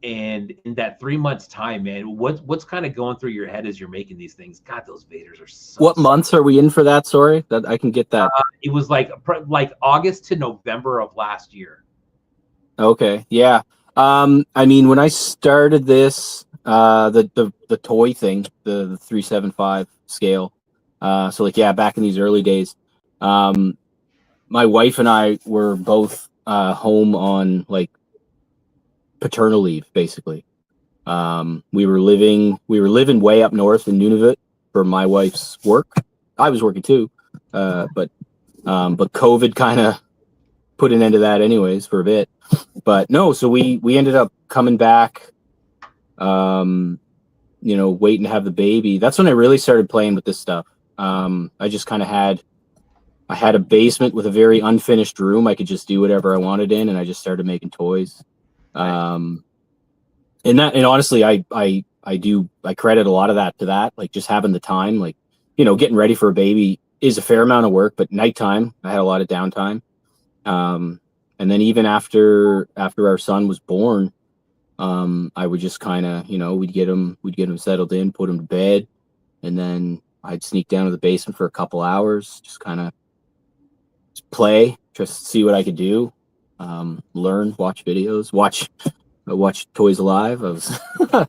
And in that 3 months time, man, what's kind of going through your head as you're making these things? God, those Vaders are so.
What months are we in for that? Sorry, that I can get that.
It was like August to November of last year.
Okay, yeah. I mean, when I started this, the toy thing, the 375 scale. So back in these early days, my wife and I were both home on like paternal leave, basically. We were living way up north in Nunavut for my wife's work. I was working too, but COVID kind of put an end to that anyways for a bit. But no, so we ended up coming back, waiting to have the baby. That's when I really started playing with this stuff. I just kind of had a basement with a very unfinished room. I could just do whatever I wanted in, and I just started making toys. And honestly, I credit a lot of that to that, like just having the time, like, getting ready for a baby is a fair amount of work, but nighttime, I had a lot of downtime. And then even after our son was born, I would just kind of, we'd get him settled in, put him to bed, and then I'd sneak down to the basement for a couple hours, just kind of play, just see what I could do, learn, watch videos, watch Toys Alive.
I'm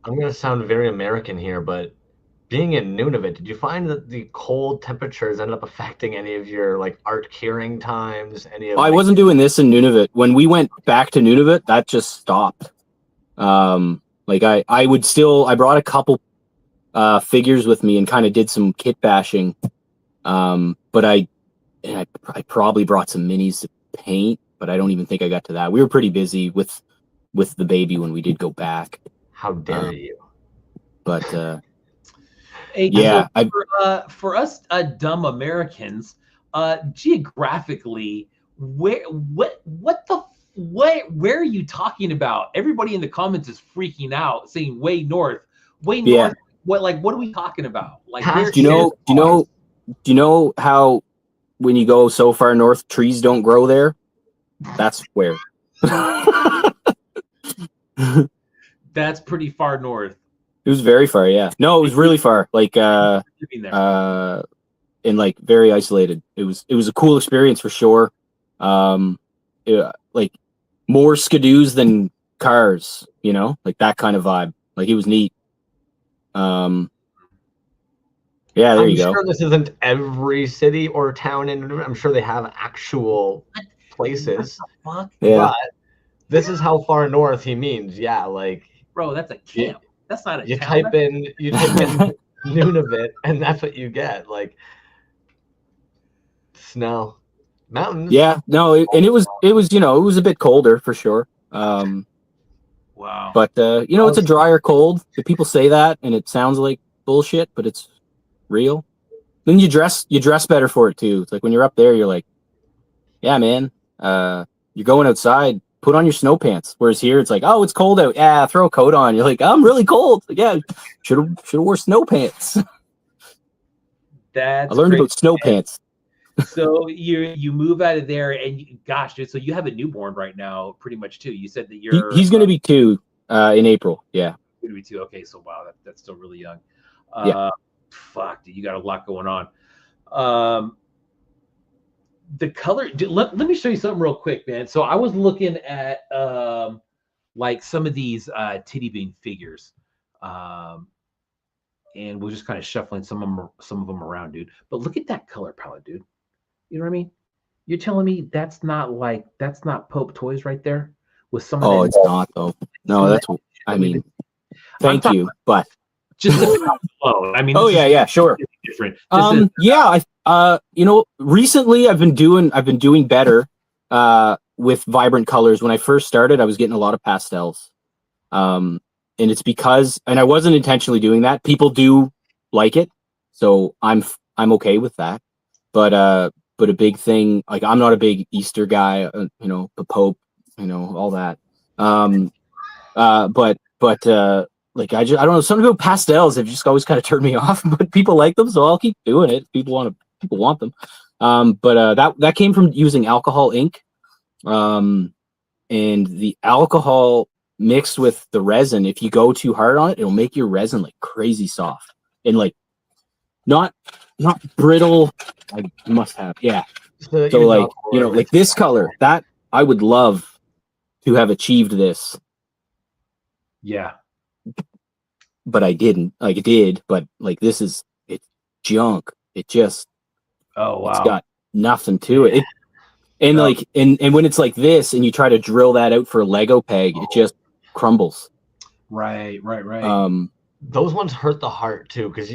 gonna sound very American here, but being in Nunavut, did you find that the cold temperatures ended up affecting any of your like art curing times?
I wasn't doing this in Nunavut. When we went back to Nunavut, that just stopped. I brought a couple figures with me and kind of did some kit bashing. But I probably brought some minis to paint, but I don't even think I got to that. We were pretty busy with the baby when we did go back.
How dare you?
But
hey,
yeah,
so for us dumb Americans, geographically, where are you talking about? Everybody in the comments is freaking out, saying way north.
Yeah.
What are we talking about? Like,
do you know how when you go so far north, trees don't grow there? That's where.
That's pretty far north.
It was very far, yeah. No, it was really far. Like and like very isolated. It was a cool experience for sure. Like more skidoos than cars, like that kind of vibe. Like it was neat. Yeah, there you go.
I'm sure this isn't every city or town in Nunavut. I'm sure they have actual places.
Fuck?
Yeah.
But this is how far north he means. Yeah, like
bro, that's a camp. That's not a
you
town.
type in Nunavut, and that's what you get. Like snow, mountains.
Yeah, no, it was it was a bit colder for sure.
Wow.
But it's a drier cold. The people say that, and it sounds like bullshit, but it's real. Then you dress better for it too. It's like when you're up there, you're like, yeah, man, you're going outside, put on your snow pants. Whereas here, it's like, oh, it's cold out. Yeah, throw a coat on. You're like, I'm really cold. Like, yeah, should have wore snow pants.
That's
I learned about snow pants.
So you move out of there, and gosh, dude, so you have a newborn right now, pretty much too. You said that
he's going to be 2 in April. Yeah,
going to be 2. Okay, so wow, that's still really young.
Yeah.
Fuck, dude, you got a lot going on. The color. Dude, let me show you something real quick, man. So I was looking at like some of these titty bean figures, and we're just kind of shuffling some of them around, dude. But look at that color palette, dude. You know what I mean? You're telling me that's not Pope Toys right there with some of
Oh,
that,
it's not though. No, that's I mean, thank you, but
just alone. I mean,
oh yeah, sure.
Different.
Yeah, recently I've been doing better with vibrant colors. When I first started, I was getting a lot of pastels. And it's because, and I wasn't intentionally doing that. People do like it, so I'm okay with that. But a big thing, like I'm not a big Easter guy, the Pope, all that. Like I don't know, something about pastels have just always kind of turned me off. But people like them, so I'll keep doing it. People want them. But that came from using alcohol ink, and the alcohol mixed with the resin, if you go too hard on it, it'll make your resin like crazy soft and like not brittle. I must have, yeah. So like, like this color, that I would love to have achieved this.
Yeah.
But I didn't. Like it did, but like it's junk. It just it's got nothing to it. And like and when it's like this and you try to drill that out for a Lego peg, it just crumbles.
Right.
Those ones hurt the heart too, because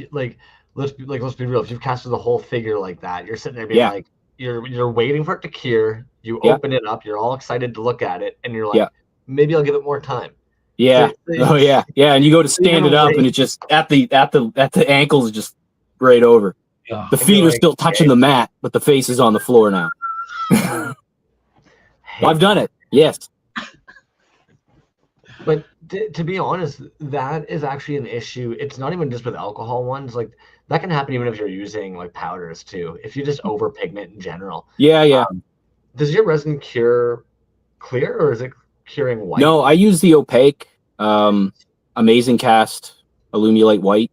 let's be real. If you've casted the whole figure like that, you're sitting there being like, you're waiting for it to cure. You open it up, you're all excited to look at it, and you're like, maybe I'll give it more time.
Yeah. And you go to stand it up, and it just at the ankles, just right over. The feet are still touching the mat, but the face is on the floor now. I've done it. Yes.
But to be honest, that is actually an issue. It's not even just with alcohol ones. Like that can happen even if you're using like powders too. If you just over pigment in general.
Yeah.
Does your resin cure clear or is it curing white?
No, I use the opaque, Amazing Cast Illumulate White.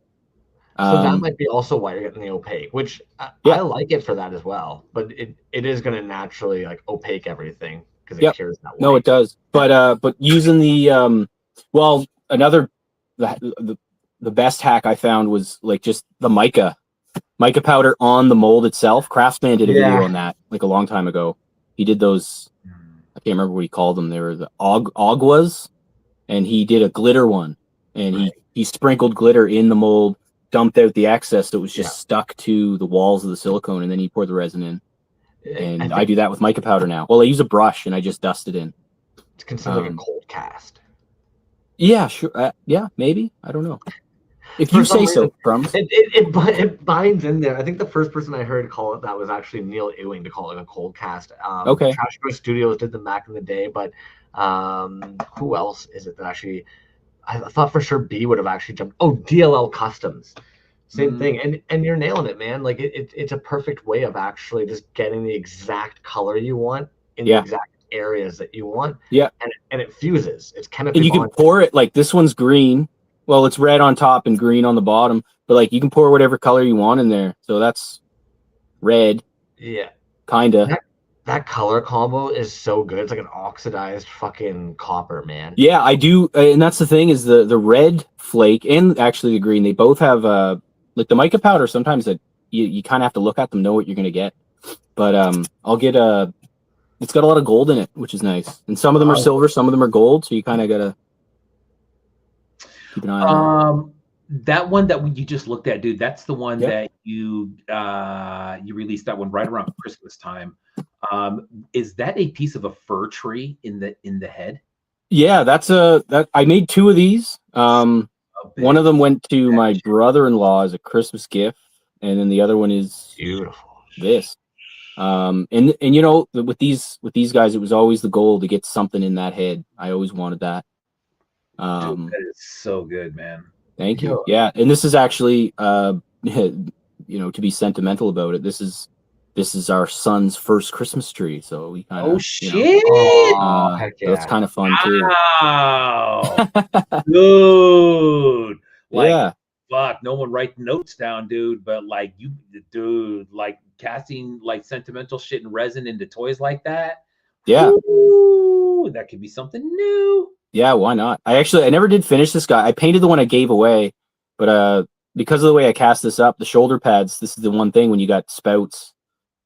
So that might be also why you're getting the opaque, which I like it for that as well. But it is going to naturally like opaque everything because it cures that white.
No, it does. But using the another the best hack I found was like just the mica powder on the mold itself. Craftsman did a video on that like a long time ago. He did those. I can't remember what he called them. They were the aguas, and he did a glitter one, and he sprinkled glitter in the mold, dumped out the excess that was just stuck to the walls of the silicone, and then he poured the resin in. And I do that with mica powder now. Well, I use a brush and I just dust it in.
It's considered like a cold cast.
Yeah, sure. Yeah, maybe. I don't know. If you say so, Crumbs.
It binds in there. I think the first person I heard call it that was actually Neil Ewing to call it a cold cast.
Okay.
Trash Go Studios did them back in the day, but who else is it that actually? I thought for sure B would have actually jumped. Oh, DLL Customs. Same thing, and you're nailing it, man. Like it's a perfect way of actually just getting the exact color you want in the exact areas that you want.
Yeah,
and it fuses. It's chemically.
And you can pour it like this one's green. Well, it's red on top and green on the bottom, but like you can pour whatever color you want in there. So that's red.
Yeah,
kinda.
That color combo is so good. It's like an oxidized fucking copper, man.
Yeah, I do, and that's the thing is the red flake and actually the green. They both have like the mica powder. Sometimes that you kind of have to look at them, know what you're gonna get. But I'll get it's got a lot of gold in it, which is nice. And some of them are silver, some of them are gold. So you kind of gotta keep an eye on
that one that you just looked at, dude. That's the one that you released that one right around Christmas time. Is that a piece of a fir tree in the head?
Yeah, that's that I made two of these. One of them went to my brother-in-law as a Christmas gift, and then the other one is
beautiful.
This. And you know, with these guys, it was always the goal to get something in that head. I always wanted that.
Dude, that is so good, man.
Thank you. Yeah, and this is actually you know, to be sentimental about it, this is our son's first Christmas tree, so we kind of
shit.
So it's kind of fun too.
Wow. Dude.
Like,
fuck, no one write notes down, dude, but like like casting like sentimental shit and resin into toys like that.
Yeah.
Ooh, that could be something new.
Yeah, why not? I never did finish this guy. I painted the one I gave away, but because of the way I cast this up, the shoulder pads, this is the one thing when you got spouts,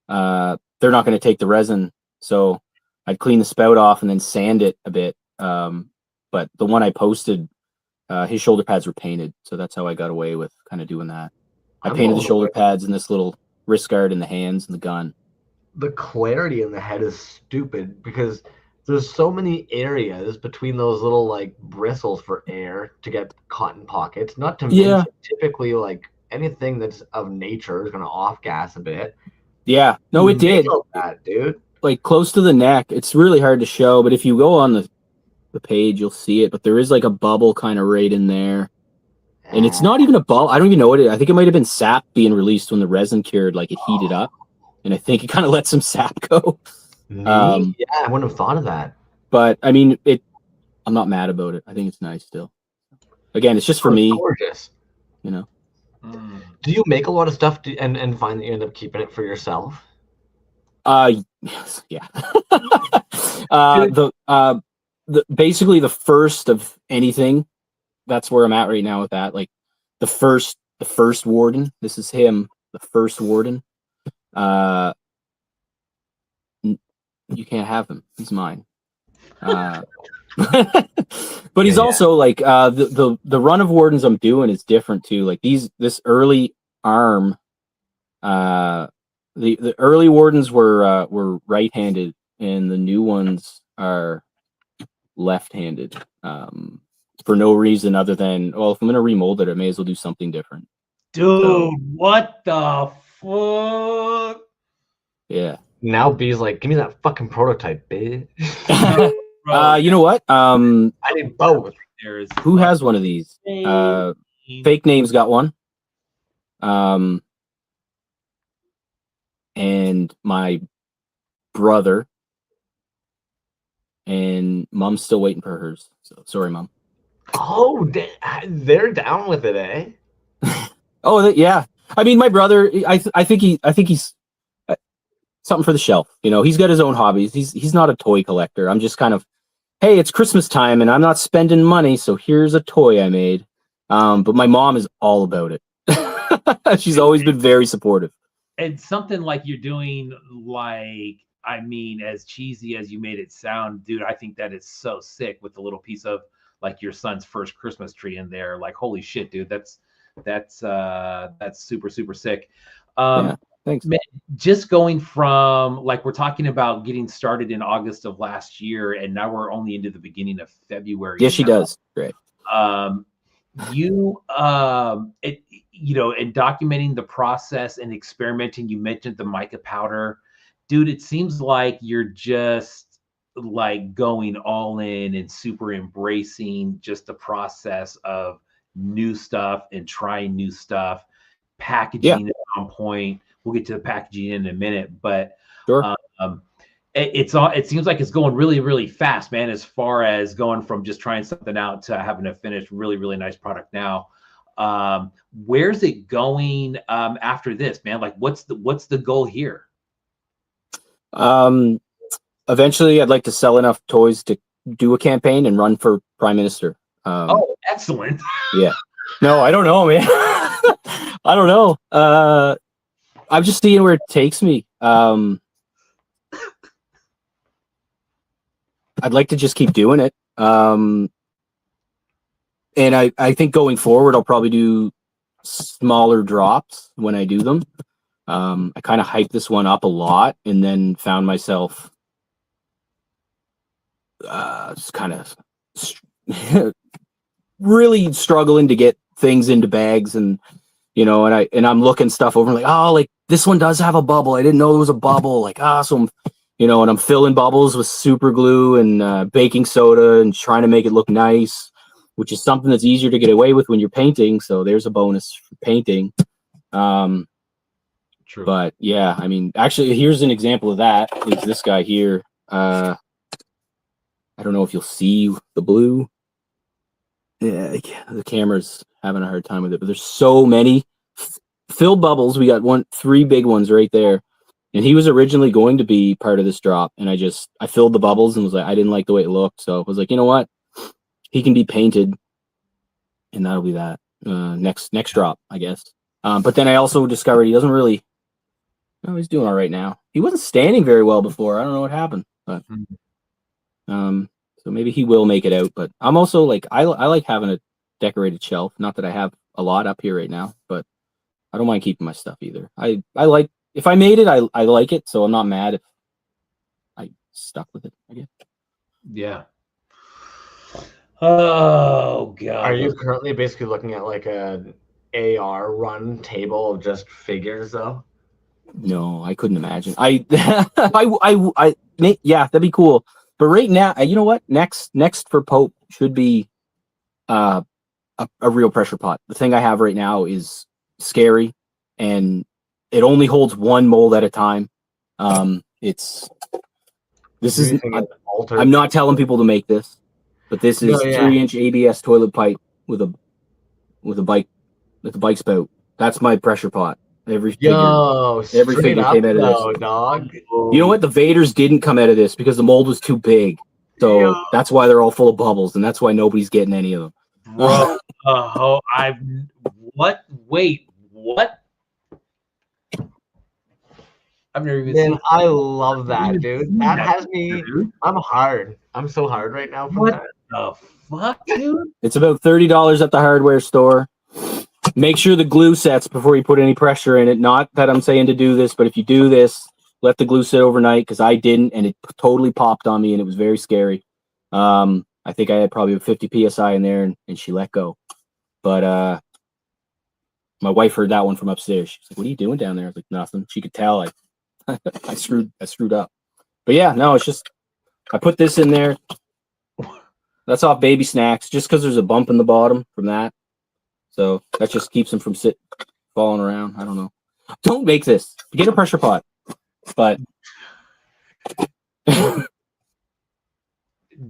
they're not going to take the resin. So I'd clean the spout off and then sand it a bit. But the one I posted, his shoulder pads were painted. So that's how I got away with kind of doing that. I painted the shoulder pads and this little wrist guard in the hands and the gun.
The clarity in the head is stupid because there's so many areas between those little like bristles for air to get cotton pockets. Not to mention typically like anything that's of nature is going to off gas a bit.
Yeah, no, it did.
That, dude.
Like close to the neck. It's really hard to show, but if you go on the page, you'll see it. But there is like a bubble kind of right in there. And it's not even a bubble. I don't even know what it is. I think it might have been sap being released when the resin cured, like it heated up. And I think it kind of let some sap go.
Yeah, I wouldn't have thought of that.
But I mean, I'm not mad about it. I think it's nice still. Again, it's just for me.
Gorgeous.
You know.
Do you make a lot of stuff and find that you end up keeping it for yourself?
Yes, yeah. Basically the first of anything. That's where I'm at right now with that. Like the first warden. This is him, the first warden. You can't have him. He's mine. But he's also like the run of Wardens I'm doing is different too. Like this early arm, the early Wardens were right-handed, and the new ones are left-handed. For no reason other than, well, if I'm gonna remold it, I may as well do something different.
Dude,
So,
what the fuck?
yeah.
Now B's like, give me that fucking prototype, bitch.
You know what?
I need both.
Who has one of these? Fake Name's got one. And my brother, and Mom's still waiting for hers. So sorry, Mom.
Oh, they're down with it, eh?
Oh, yeah. I mean, my brother, I think he's something for the shelf. You know, he's got his own hobbies. He's not a toy collector. I'm just kind of, hey, it's Christmas time and I'm not spending money, so here's a toy I made. But my mom is all about it. She's always been very supportive.
And something like you're doing, like, I mean, as cheesy as you made it sound, dude, I think that is so sick with the little piece of like your son's first Christmas tree in there. Like, holy shit, dude, that's super, super sick.
Yeah, thanks.
Man, just going from, like, we're talking about getting started in August of last year, and now we're only into the beginning of February.
Yes, she does. Great.
You know, in documenting the process and experimenting, you mentioned the mica powder. Dude, it seems like you're just like going all in and super embracing just the process of new stuff and trying new stuff, packaging it on point. We'll get to the packaging in a minute, but
sure.
It seems like it's going really, really fast, man, as far as going from just trying something out to having a finished really, really nice product now. Where's it going after this, man? Like, what's the goal here?
Eventually I'd like to sell enough toys to do a campaign and run for prime minister.
Oh, excellent.
Yeah. No, I don't know, man. I don't know. I'm just seeing where it takes me. I'd like to just keep doing it. And I think going forward, I'll probably do smaller drops when I do them. I kind of hyped this one up a lot and then found myself just kind of really struggling to get things into bags, and you know, and I'm looking stuff over like, oh, like this one does have a bubble. I didn't know there was a bubble. Like, awesome. You know, and I'm filling bubbles with super glue and baking soda and trying to make it look nice, which is something that's easier to get away with when you're painting. So there's a bonus for painting.
True.
But yeah, I mean, actually, here's an example of that. Is this guy here? I don't know if you'll see the blue. Yeah, the camera's having a hard time with it, but there's so many filled bubbles. We got 3 big ones right there. And he was originally going to be part of this drop, and I filled the bubbles and was like, I didn't like the way it looked, so I was like, you know what, he can be painted, and that'll be that next drop, I guess. But then I also discovered he doesn't really. Oh, he's doing all right now. He wasn't standing very well before. I don't know what happened, but so maybe he will make it out. But I'm also like, I like having a decorated shelf. Not that I have a lot up here right now, but I don't mind keeping my stuff either. I like. If I made it, I like it, so I'm not mad if I stuck with it, I guess.
Yeah. Oh, God.
Are you currently basically looking at like an AR run table of just figures, though?
No, I couldn't imagine. Yeah, that'd be cool. But right now, you know what? Next for Pope should be a real pressure pot. The thing I have right now is scary, and it only holds 1 mold at a time. I'm not telling people to make this, but this is 3-inch ABS toilet pipe with a bike spout. That's my pressure pot. Every figure came out of this.
Dog.
You know what? The Vaders didn't come out of this because the mold was too big. So that's why they're all full of bubbles, and that's why nobody's getting any of them.
Bro, what? Wait, what? I've never even
Man,
seen.
I love
I've never
that,
even
dude.
seen
That
that
has me.
dude.
I'm hard. I'm so hard right now from
What
that.
the fuck, dude?
It's about $30 at the hardware store. Make sure the glue sets before you put any pressure in it. Not that I'm saying to do this, but if you do this, let the glue sit overnight, because I didn't, and it totally popped on me, and it was very scary. I think I had probably 50 psi in there, and she let go. But my wife heard that one from upstairs. She's like, "What are you doing down there?" I was like, "Nothing." She could tell I screwed up. But yeah, no, it's just I put this in there. That's off baby snacks, just because there's a bump in the bottom from that. So that just keeps them from falling around. I don't know. Don't make this. Get a pressure pot. But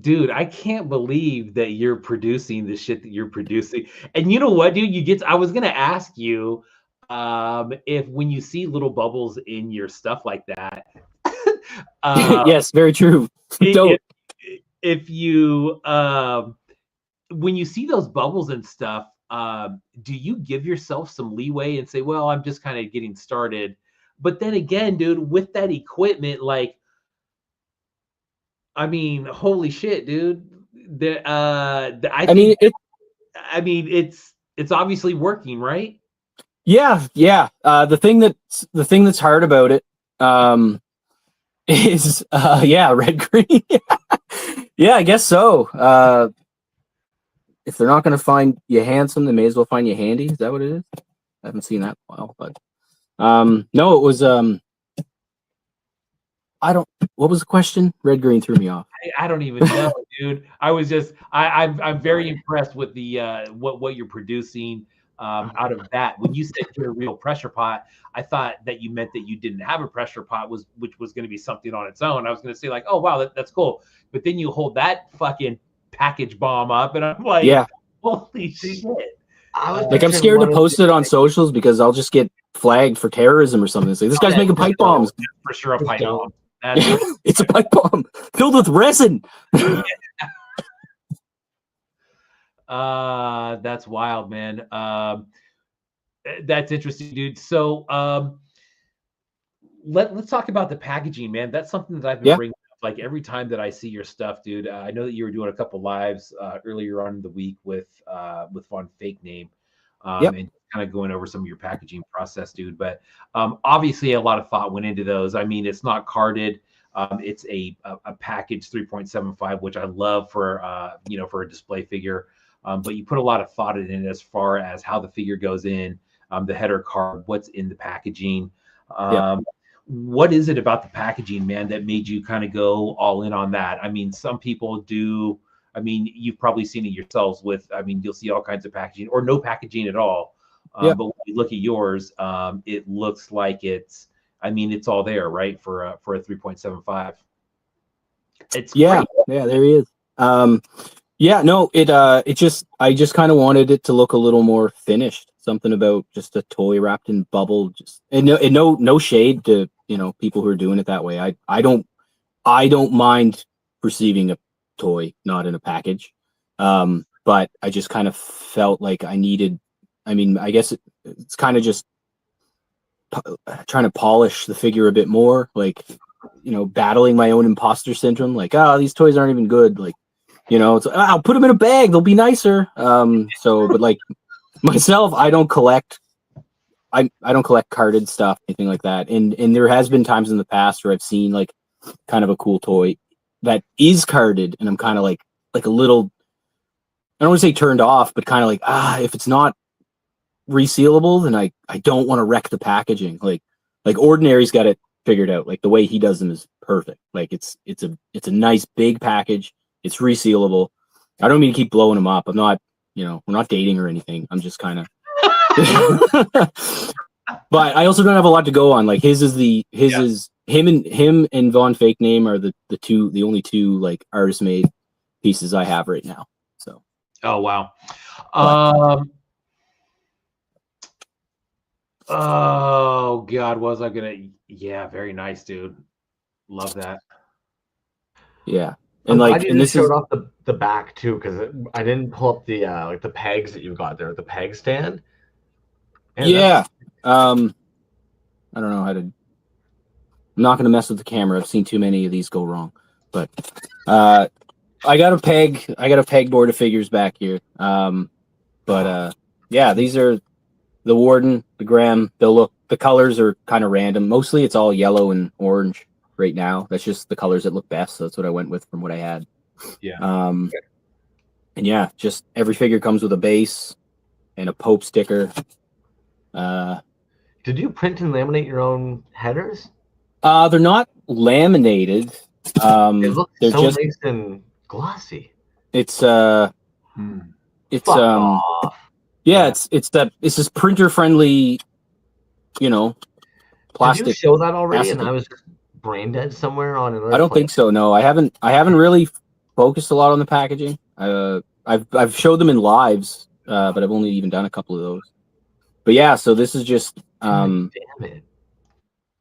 Dude, I can't believe that you're producing the shit that you're producing. And you know what, dude? I was gonna ask you if when you see little bubbles in your stuff like that,
yes, very true.
if,
Don't.
if you when you see those bubbles and stuff, do you give yourself some leeway and say, well, I'm just kind of getting started? But then again, dude, with that equipment, like, I mean, holy shit, dude. I mean, it's obviously working, right?
Yeah. The thing that's hard about it is yeah, red green. Yeah, I guess so. If they're not going to find you handsome, they may as well find you handy. Is that what it is? I haven't seen that in a while, but no, it was I don't. What was the question? Red green threw me off.
I don't even know, dude. I was just I'm very impressed with the what you're producing out of that. When you said get a real pressure pot, I thought that you meant that you didn't have a pressure pot, which was going to be something on its own. I was going to say like, oh wow, that's cool. But then you hold that fucking package bomb up, and I'm like,
Yeah,
holy shit.
I was
like I'm
picturing
scared to
one of
post
the,
it on socials because I'll just get flagged for terrorism or something. It's like this guy's making pipe bombs.
For sure, a
Just
pipe
don't.
bomb. That's
It's a pipe bomb filled with resin.
That's wild, man. That's interesting, dude. So let's talk about the packaging, man. That's something that I've been
Yeah.
bringing up like every time that I see your stuff, dude. I know that you were doing a couple lives earlier on in the week with Von Fake Name,
Yep.
and kind of going over some of your packaging process, dude. But obviously, a lot of thought went into those. I mean, it's not carded. It's a package 3.75, which I love for for a display figure. But you put a lot of thought in it as far as how the figure goes in, the header card, what's in the packaging.
Yep.
What is it about the packaging, man, that made you kind of go all in on that? I mean, some people do. I mean, you've probably seen it yourselves with, I mean, you'll see all kinds of packaging or no packaging at all.
Yep.
But when you look at yours, it looks like I mean, it's all there, right? For a 3.75. It's
Yeah.
great.
Yeah. There he is. Yeah. No. I just kind of wanted it to look a little more finished. Something about just a toy wrapped in bubble. And no shade to people who are doing it that way. I don't mind receiving a toy not in a package. But I just kind of felt like I needed. I mean, I guess it's kind of just trying to polish the figure a bit more, like battling my own imposter syndrome, like these toys aren't even good, like it's I'll put them in a bag, they'll be nicer. But like myself, I don't collect carded stuff, anything like that, and there has been times in the past where I've seen like kind of a cool toy that is carded, and I'm kind of like a little, I don't want to say turned off, but kind of like if it's not resealable, then I don't want to wreck the packaging. Like Ordinary's got it figured out. Like the way he does them is perfect. Like it's a nice big package. It's resealable. I don't mean to keep blowing them up. I'm not, we're not dating or anything. I'm just kind of but I also don't have a lot to go on. Like his is him and Von Fake Name are the only two like artist made pieces I have right now. So
Oh wow. Oh God, was I gonna? Yeah, very nice, dude. Love that.
yeah.
And
And
I
like, and
didn't
this
show
is
it off the back too, because I didn't pull up the like the pegs that you got there, the peg stand. Man,
yeah. I don't know how to. I'm not gonna mess with the camera. I've seen too many of these go wrong. But I got a pegboard of figures back here. Yeah, these are the Warden, the Graham. The colors are kind of random. Mostly it's all yellow and orange right now. That's just the colors that look best. So that's what I went with from what I had.
Yeah.
And yeah, just every figure comes with a base and a Pope sticker.
Did you print and laminate your own headers?
They're not laminated.
They look
They're
so
just
nice and glossy.
it's
Fuck off.
yeah, it's this printer friendly, you know,
Did you
plastic.
show that already? And
acetate.
I was just brain dead somewhere on another.
I don't think so. No, I haven't really focused a lot on the packaging. I've showed them in lives, but I've only even done a couple of those. But yeah, so this is just
Damn it.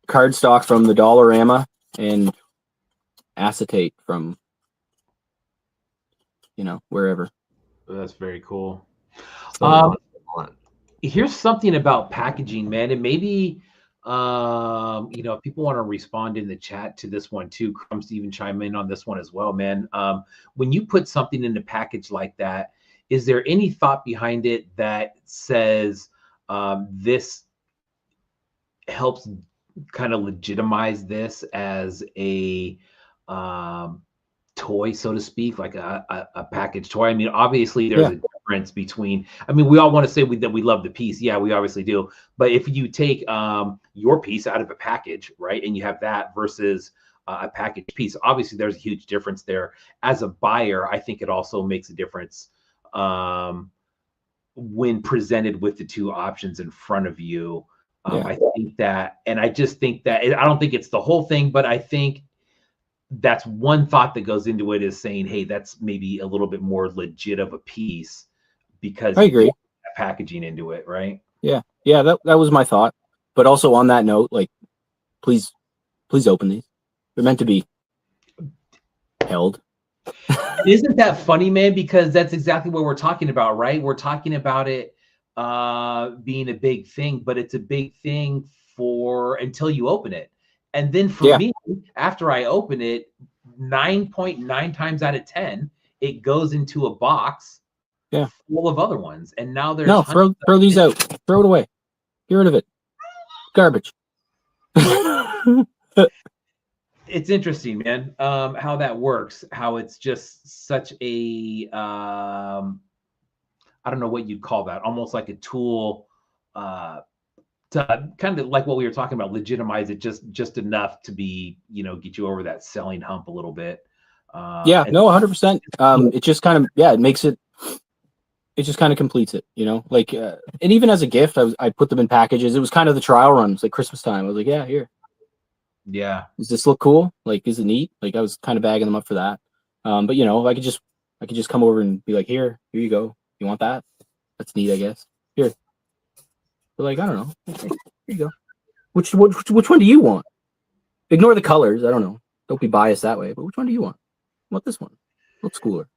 cardstock from the Dollarama and acetate from, you know, wherever.
That's very cool.
So
Here's something about packaging, man, and maybe you know, if people want to respond in the chat to this one too, Crumbs to even chime in on this one as well, man. When you put something in a package like that, is there any thought behind it that says this helps kind of legitimize this as a toy, so to speak, like a package toy? I mean, obviously there's a difference between, I mean, we all want to say that we love the piece. Yeah, we obviously do. But if you take your piece out of a package, right, and you have that versus a package piece, obviously there's a huge difference there. As a buyer, I think it also makes a difference when presented with the two options in front of you. I think that, and I just think that, I don't think it's the whole thing, but I think that's one thought that goes into it, is saying, hey, that's maybe a little bit more legit of a piece because
I agree.
you put packaging into it, right?
Yeah, that was my thought. But also on that note, like, please open these. They're meant to be held.
Isn't that funny, man? Because that's exactly what we're talking about, right? We're talking about it being a big thing, but it's a big thing for until you open it. And then for me, after I open it, 9.9 times out of 10, it goes into a box full of other ones. And now there's
throw these out. Throw it away. Get rid of it. Garbage.
It's interesting, man, how that works, how it's just such a I don't know what you'd call that, almost like a tool to kind of like what we were talking about, legitimize it just enough to be, you know, get you over that selling hump a little bit.
100%. It just kind of, it makes it, it just kind of completes it, you know, like, and even as a gift, I put them in packages. It was kind of the trial run. It's like Christmas time. I was like, yeah, here.
Yeah.
Does this look cool? Like, is it neat? Like, I was kind of bagging them up for that. But you know, I could just come over and be like, here you go. You want that? That's neat, I guess. Here. But like, I don't know. Here you go. Which one do you want? Ignore the colors. I don't know. Don't be biased that way. But which one do you want? I want this one. Looks cooler.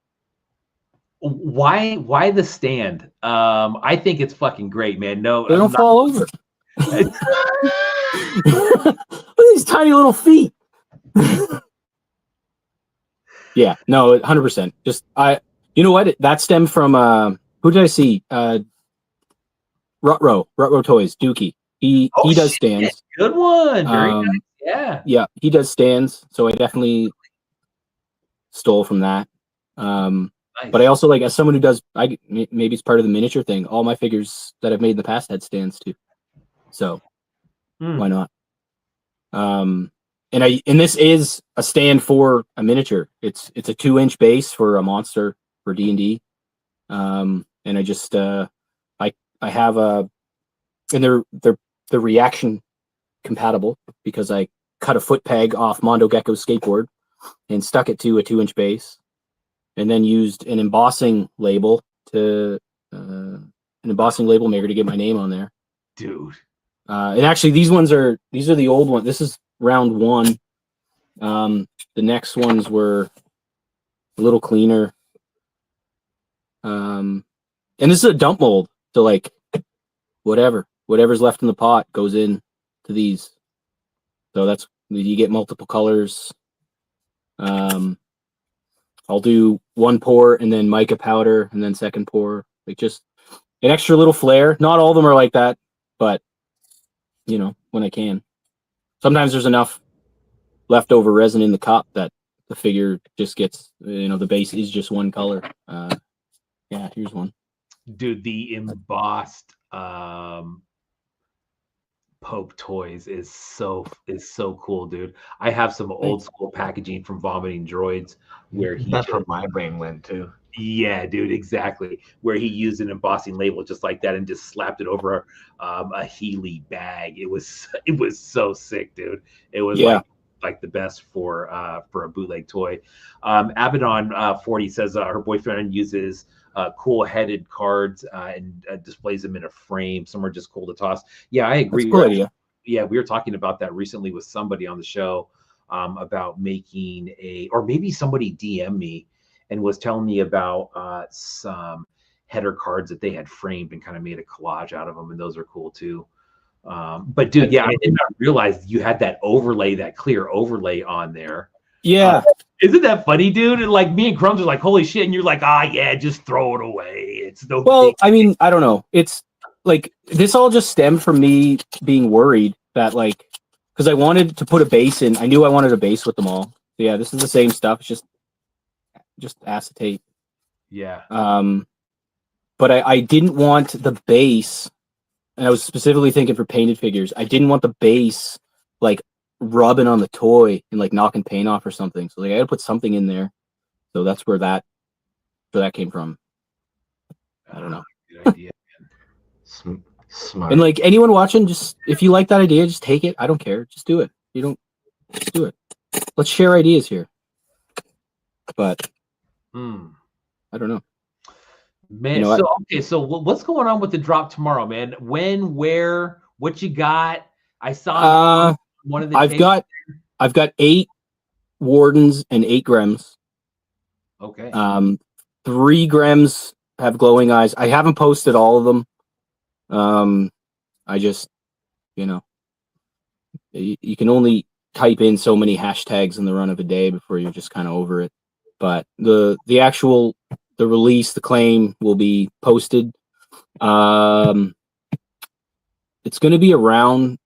Why the stand? I think it's fucking great, man. No,
they don't fall over. Look at these tiny little feet. Yeah, no, 100%. Just you know what? That stemmed from who did I see? Rutro Toys, Dookie. He does stands.
Good one. Very nice. Yeah.
Yeah, he does stands. So I definitely stole from that. Nice. But I also, like, as someone who does, maybe it's part of the miniature thing. All my figures that I've made in the past had stands too. So why not? And this is a stand for a miniature. It's a 2-inch base for a monster for D&D. And I just I have and they're reaction compatible because I cut a foot peg off Mondo Gecko's skateboard and stuck it to a 2-inch base, and then used an embossing label maker to get my name on there.
Dude.
And actually, these are the old ones. This is round 1. The next ones were a little cleaner. And this is a dump mold, so like whatever's left in the pot goes in to these. So that's You get multiple colors. I'll do one pour and then mica powder and then second pour. Like just an extra little flair. Not all of them are like that, but you know, when I can. Sometimes there's enough leftover resin in the cup that the figure just gets, you know, the base is just one color. Yeah, here's one.
Dude, the embossed Pope Toys is so cool, dude. I have some old school packaging from Vomiting Droids where
That's where my brain went too.
yeah, dude, exactly. Where he used an embossing label just like that and just slapped it over a Healy bag. It was so sick, dude. It was like the best for a bootleg toy. Abaddon 40 says her boyfriend uses cool-headed cards and displays them in a frame. Some are just cool to toss. Yeah, I agree.
That's a cool idea.
Yeah, we were talking about that recently with somebody on the show about making or maybe somebody DM me and was telling me about some header cards that they had framed and kind of made a collage out of them, and those are cool too. But dude, yeah, I did not realize you had that overlay, that clear overlay on there.
Yeah.
Isn't that funny, dude? And like me and Crumbs are like, holy shit, and you're like, yeah, just throw it away. It's no
well, I mean, I don't know. It's like this all just stemmed from me being worried that like because I wanted to put a base in. I knew I wanted a base with them all. So yeah, this is the same stuff. It's just acetate.
Yeah.
But I didn't want the base, and I was specifically thinking for painted figures. I didn't want the base like rubbing on the toy and like knocking paint off or something. So like I had to put something in there. So that's where that came from. I don't know.
Good idea,
man. Smart.
And like anyone watching, just if you like that idea, just take it. I don't care. Just do it. You don't just do it. Let's share ideas here. But I don't know.
Man, you know, so what's going on with the drop tomorrow, man? When, where, what you got? I saw one of the
I've got 8 Wardens and 8 Grems.
Okay.
3 Grems have glowing eyes. I haven't posted all of them. I just, you know, you can only type in so many hashtags in the run of a day before you're just kind of over it. But the actual release, the claim will be posted. It's going to be around.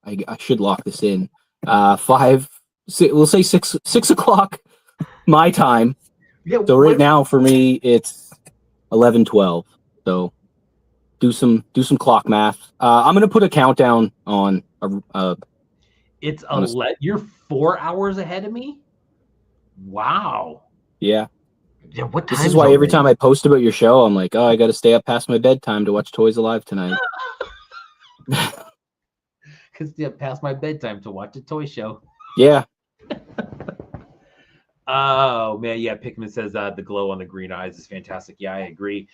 I should lock this in. 5, 6, we'll say 6 o'clock my time. Yeah, so right now for me it's 11:12. So do some clock math. I'm going to put a countdown on.
It's you're 4 hours ahead of me. Wow.
Yeah.
Yeah, what time?
This is why every time I post about your show, I'm like, oh, I got to stay up past my bedtime to watch Toys Alive tonight.
Because past my bedtime to watch a toy show.
Yeah.
Oh man, yeah. Pickman says the glow on the green eyes is fantastic. Yeah, I agree.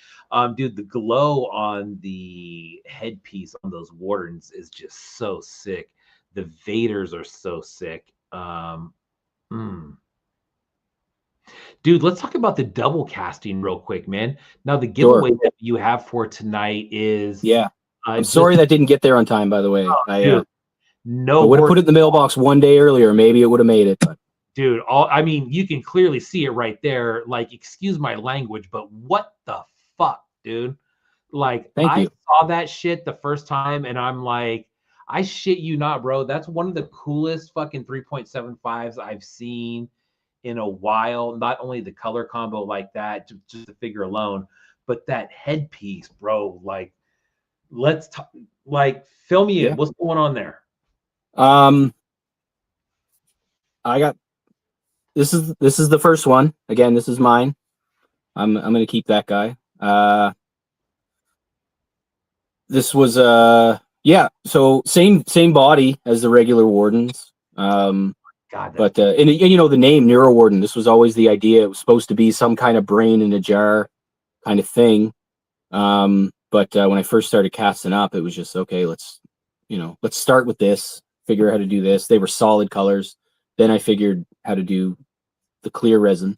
Dude, the glow on the headpiece on those Wardens is just so sick. The Vaders are so sick. Dude, let's talk about the double casting real quick, man. Now, the giveaway that you have for tonight is...
Yeah. I'm sorry that didn't get there on time, by the way.
Dude,
I would have put it in the mailbox one day earlier. Maybe it would have made it. But.
Dude, I mean, you can clearly see it right there. Like, excuse my language, but what the fuck, dude? Like, I saw that shit the first time, and I'm like, I shit you not, bro. That's one of the coolest fucking 3.75s I've seen in a while. Not only the color combo like that, just the figure alone, but that headpiece, bro. Like, let's talk. Like, fill me in. What's going on there?
I got this is the first one. Again, this is mine. I'm gonna keep that guy. This was so same body as the regular Wardens. But and you know the name Neuro Warden. This was always the idea. It was supposed to be some kind of brain in a jar kind of thing. But when I first started casting up, it was just okay. Let's start with this. Figure out how to do this. They were solid colors. Then I figured how to do the clear resin,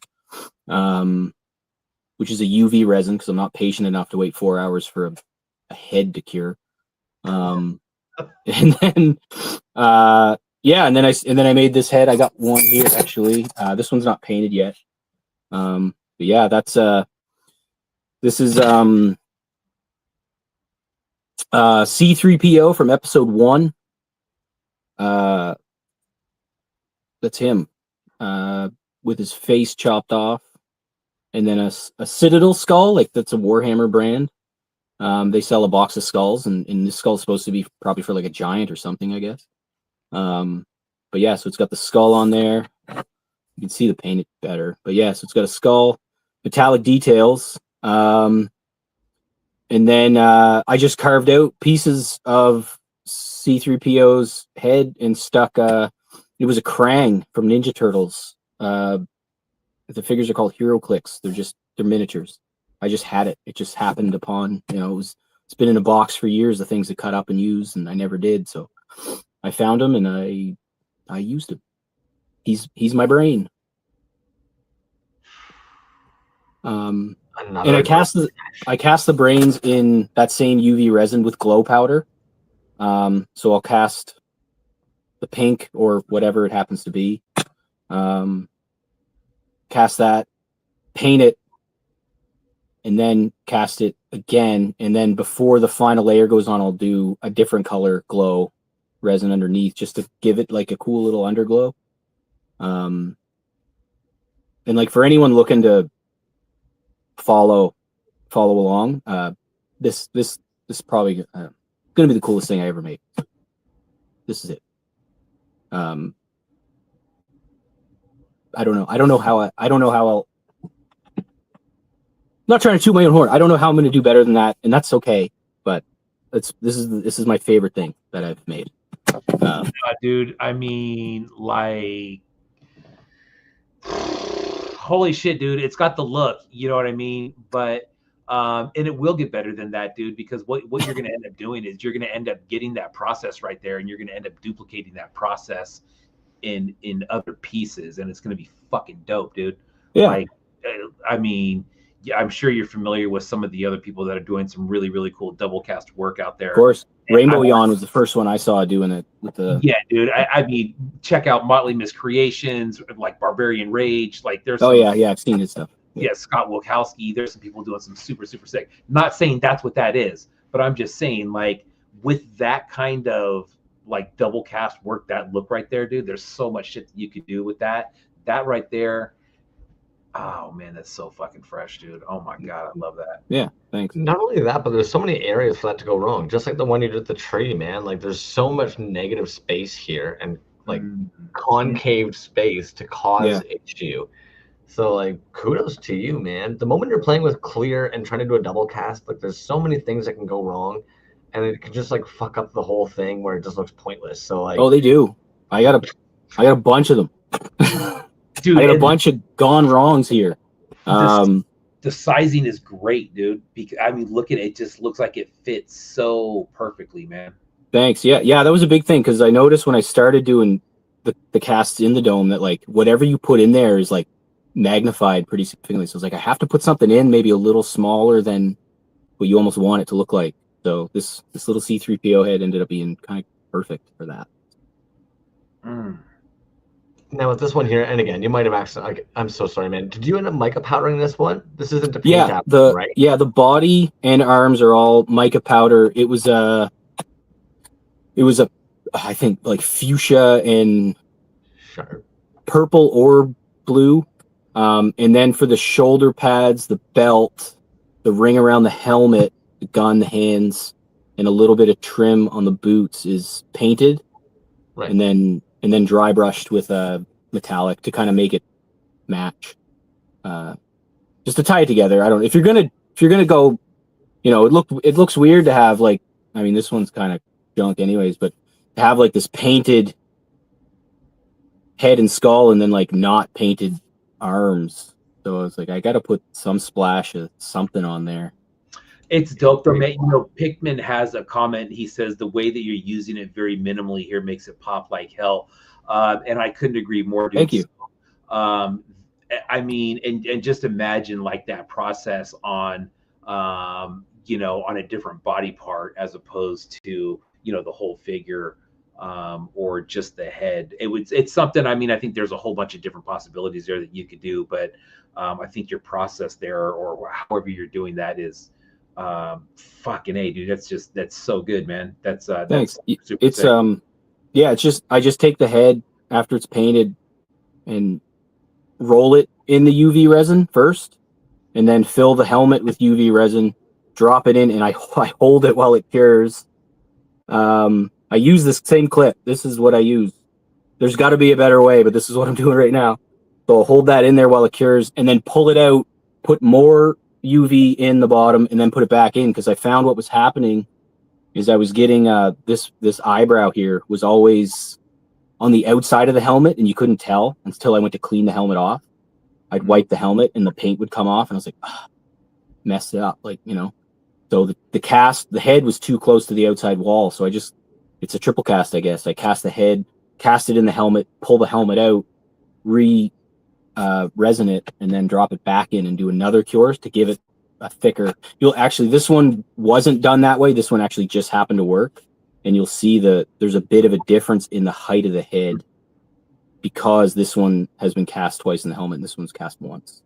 which is a UV resin because I'm not patient enough to wait 4 hours for a head to cure. And then Yeah, and then I made this head. I got one here actually. This one's not painted yet. But yeah, that's this is C3PO from episode 1. That's him. With his face chopped off. And then a Citadel skull, like that's a Warhammer brand. They sell a box of skulls, and this skull's supposed to be probably for like a giant or something, I guess. But yeah, so it's got the skull on there. You can see the paint better. But yeah, so it's got a skull, metallic details. And then I just carved out pieces of C3PO's head and stuck it was a Krang from Ninja Turtles. The figures are called Hero Clicks. They're miniatures. I just had it. It just happened upon, it's been in a box for years, the things to cut up and use, and I never did. So I found him and I used him. He's my brain. And I cast the brains in that same UV resin with glow powder. So I'll cast the pink or whatever it happens to be. Cast that, paint it, and then cast it again. And then before the final layer goes on, I'll do a different color glow resin underneath just to give it like a cool little underglow. And like for anyone looking to follow along, this is probably gonna be the coolest thing I ever made. This is it. I don't know how I'll, not trying to toot my own horn. I don't know how I'm going to do better than that, and that's okay. But this is my favorite thing that I've made.
Dude, I mean, like, holy shit, dude! It's got the look, you know what I mean? But and it will get better than that, dude, because what you're going to end up doing is you're going to end up getting that process right there, and you're going to end up duplicating that process in other pieces, and it's going to be fucking dope, dude.
Yeah.
Like, I mean, yeah, I'm sure you're familiar with some of the other people that are doing some really, really cool double cast work out there.
Of course. Rainbow Yawn was the first one I saw doing it with the.
Yeah, dude. I mean, check out Motley Miscreations, like Barbarian Rage. Like, there's
Oh yeah, I've seen his stuff.
Yeah, Scott Wilkowski. There's some people doing some super, super sick. Not saying that's what that is, but I'm just saying, like, with that kind of like double cast work, that look right there, dude, there's so much shit that you could do with that right there. Oh man, that's so fucking fresh, dude. Oh my god, I love that.
Yeah, thanks.
Not only that, but there's so many areas for that to go wrong, just like the one you did with the tree, man. Like, there's so much negative space here and like concave space to cause issue. So like, kudos to you, man. The moment you're playing with clear and trying to do a double cast, like, there's so many things that can go wrong, and it can just like fuck up the whole thing where it just looks pointless. So like,
oh, they do. I got a bunch of them. Dude, I got a bunch of gone wrongs here.
The sizing is great, dude. Because I mean, look at it; it just looks like it fits so perfectly, man.
Thanks. Yeah, that was a big thing because I noticed when I started doing the casts in the dome that like whatever you put in there is like magnified pretty significantly. So it's like I have to put something in maybe a little smaller than what you almost want it to look like. So this little C3PO head ended up being kind of perfect for that.
Now with this one here, and again, you might have accidentally, like, I'm so sorry, man. Did you end up mica powdering this one? This isn't a paint job, right?
Yeah, the body and arms are all mica powder. It was a I think like fuchsia and purple or blue. And then for the shoulder pads, the belt, the ring around the helmet, the gun, the hands, and a little bit of trim on the boots is painted.
Right.
And then dry brushed with metallic to kind of make it match. Just to tie it together. I don't know if you're gonna go, it looks weird to have like, I mean, this one's kind of junk anyways, but to have like this painted head and skull and then like not painted arms. So I was like, I got to put some splash of something on there.
It's dope though, man. Pikmin has a comment. He says the way that you're using it very minimally here makes it pop like hell. And I couldn't agree more, dude.
Thank you.
I mean, and just imagine like that process on, on a different body part as opposed to, the whole figure. or just the head. It's something. I mean, I think there's a whole bunch of different possibilities there that you could do, but I think your process there, or however you're doing that, is fucking A, dude. That's so good, man. That's
Thanks.
super
It's
sick.
yeah, it's just I just take the head after it's painted and roll it in the UV resin first, and then fill the helmet with UV resin, drop it in, and I hold it while it cures. I use this same clip. This is what I use. There's got to be a better way, but this is what I'm doing right now. So I'll hold that in there while it cures, and then pull it out, put more UV in the bottom, and then put it back in, because I found what was happening is I was getting this eyebrow here was always on the outside of the helmet, and you couldn't tell until I went to clean the helmet off. I'd wipe the helmet, and the paint would come off, and I was like, messed it up, like, you know. So the head was too close to the outside wall, so it's a triple cast, I guess. I cast the head, cast it in the helmet, pull the helmet out, resin it, and then drop it back in and do another cure to give it a thicker. This one wasn't done that way. This one actually just happened to work, and you'll see there's a bit of a difference in the height of the head because this one has been cast twice in the helmet and this one's cast once.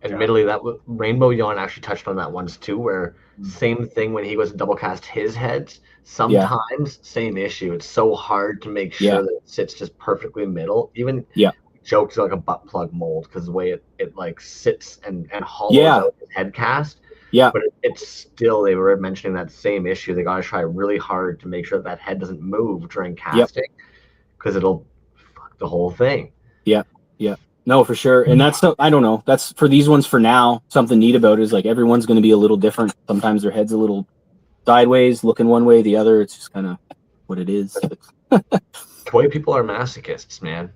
Admittedly, that Rainbow Yawn actually touched on that once too, where same thing when he was double cast his heads. Sometimes same issue. It's so hard to make sure that it sits just perfectly middle. Even jokes like a butt plug mold because the way it like sits and hollows out his head cast.
Yeah,
but it's still, they were mentioning that same issue. They got to try really hard to make sure that head doesn't move during casting because it'll fuck the whole thing.
Yeah. No, for sure. And that's, I don't know, that's for these ones for now. Something neat about it is like everyone's going to be a little different. Sometimes their head's a little sideways, looking one way, the other. It's just kind of what it is.
Toy people are masochists, man.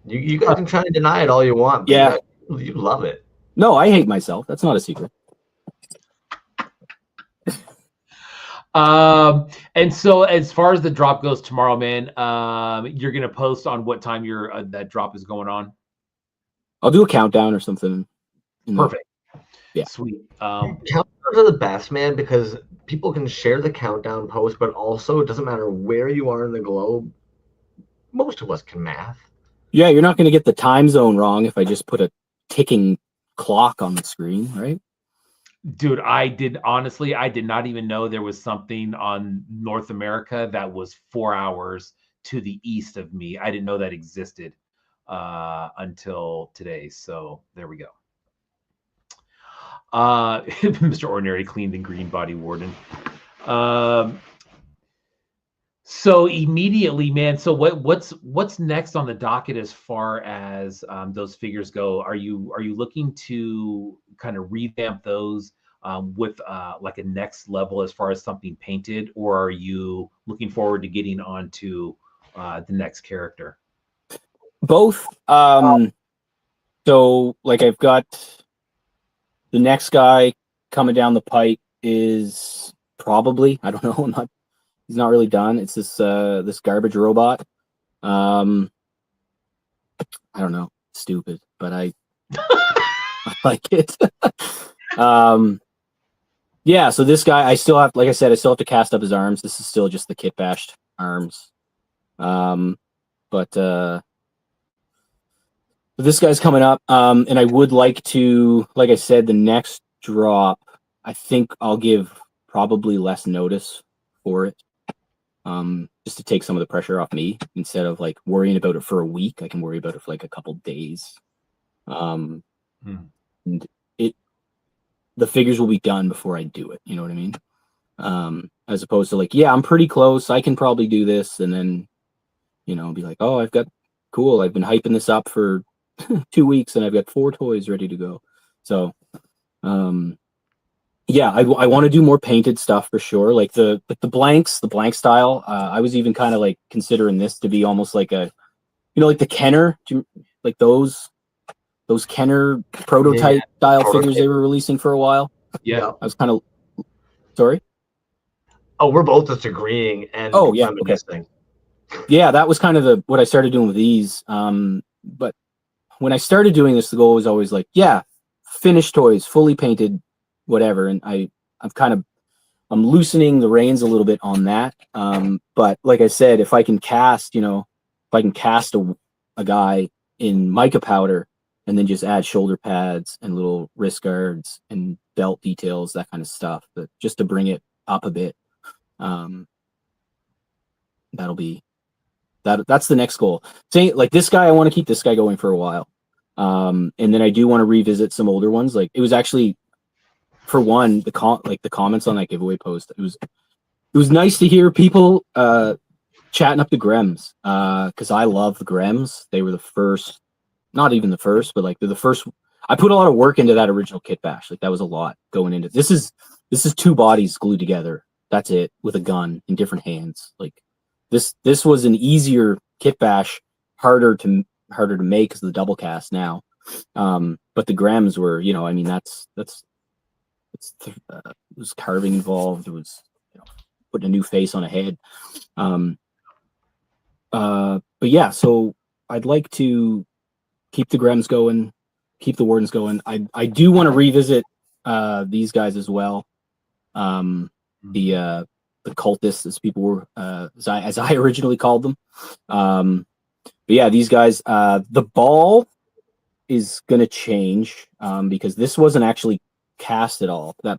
You guys can try to deny it all you want. But you love it.
No, I hate myself. That's not a secret.
And so as far as the drop goes tomorrow, man, you're gonna post on what time that drop is going on.
I'll do a countdown or something.
Perfect.
Yeah.
Sweet.
Countdowns are the best, man, because people can share the countdown post, but also it doesn't matter where you are in the globe. Most of us can math.
Yeah, you're not going to get the time zone wrong if I just put a ticking clock on the screen, right?
Dude, I did not even know there was something on North America that was 4 hours to the east of me. I didn't know that existed until today. So there we go. Mr. Ordinary cleaned and green body warden. So immediately, man. So what's next on the docket as far as those figures go? Are you looking to kind of revamp those with like a next level as far as something painted, or are you looking forward to getting onto the next character?
Both. So like I've got the next guy coming down the pipe is probably, I don't know, he's not really done. It's this garbage robot. I don't know, stupid, but I like it. Yeah, so this guy, I still have, like I said, I still have to cast up his arms. This is still just the kit bashed arms. But this guy's coming up, and I would like to, like I said, the next drop, I think I'll give probably less notice for it, just to take some of the pressure off me. Instead of like worrying about it for a week, I can worry about it for like a couple days. And the figures will be done before I do it. You know what I mean? As opposed to like, yeah, I'm pretty close, I can probably do this, and then, you know, be like, oh, I've been hyping this up for 2 weeks and I've got 4 toys ready to go. So yeah, I want to do more painted stuff for sure, like the blank style. I was even kind of like considering this to be almost like a, you know, like the Kenner, like those Kenner prototype style figures they were releasing for a while.
Yeah,
I was kind of sorry.
Oh, we're both just agreeing and
reminiscing. Yeah, that was kind of what I started doing with these. But when I started doing this, the goal was always like, yeah, finished toys, fully painted, whatever. And I I'm loosening the reins a little bit on that. But like I said, if I can cast, a guy in mica powder and then just add shoulder pads and little wrist guards and belt details, that kind of stuff, but just to bring it up a bit. That'll be that's the next goal. Say like this guy, I want to keep this guy going for a while. And then I do want to revisit some older ones. Like it was actually, for one, the comments on that giveaway post. It was nice to hear people chatting up the Grems, because I love the Grems. They were the first, not even the first, but like they're the first. I put a lot of work into that original kit bash. Like that was a lot going into this. Is 2 bodies glued together. That's it, with a gun in different hands. Like this was an easier kit bash, harder to make because of the double cast now. But the Grems were, I mean, it was carving involved. There was putting a new face on a head. But yeah, so I'd like to keep the Grems going, keep the Wardens going. I do want to revisit these guys as well. The cultists, as people were, as I originally called them. But yeah, these guys. The ball is going to change because this wasn't actually cast at all. That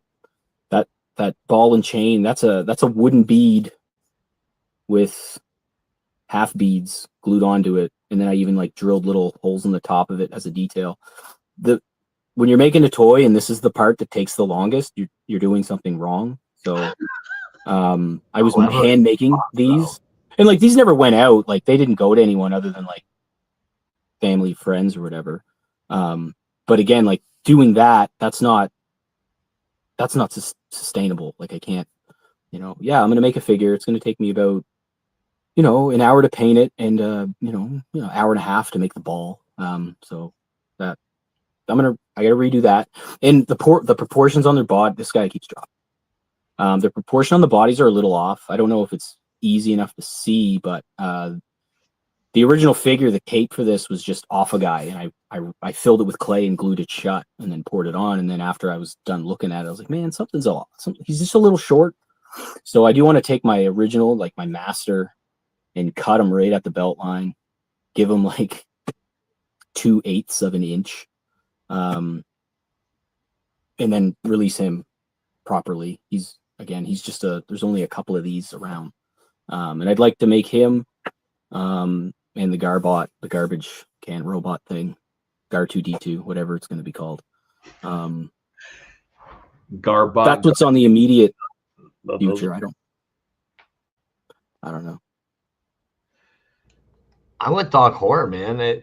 ball and chain. That's a wooden bead with half beads glued onto it, and then I even like drilled little holes in the top of it as a detail. When you're making a toy, and this is the part that takes the longest, you're doing something wrong. So I was hand making these, and like these never went out. Like they didn't go to anyone other than like family, friends, or whatever. But again, like doing that's not sustainable. Like I can't, I'm going to make a figure. It's going to take me about, an hour to paint it, and hour and a half to make the ball. So that I got to redo that. And the proportions on their body, this guy keeps dropping. The proportion on the bodies are a little off. I don't know if it's easy enough to see, but the original figure, the cape for this was just off a guy, and I filled it with clay and glued it shut, and then poured it on. And then after I was done looking at it, I was like, man, something's off. He's just a little short. So I do want to take my original, like my master, and cut him right at the belt line, give him like 2/8 of an inch, and then release him properly. He's just there's only a couple of these around. And I'd like to make him and the Garbot, the garbage can robot thing, Gar2D2, whatever it's going to be called.
Garbot.
That's what's on the immediate future. I don't know.
I went dog horror, man.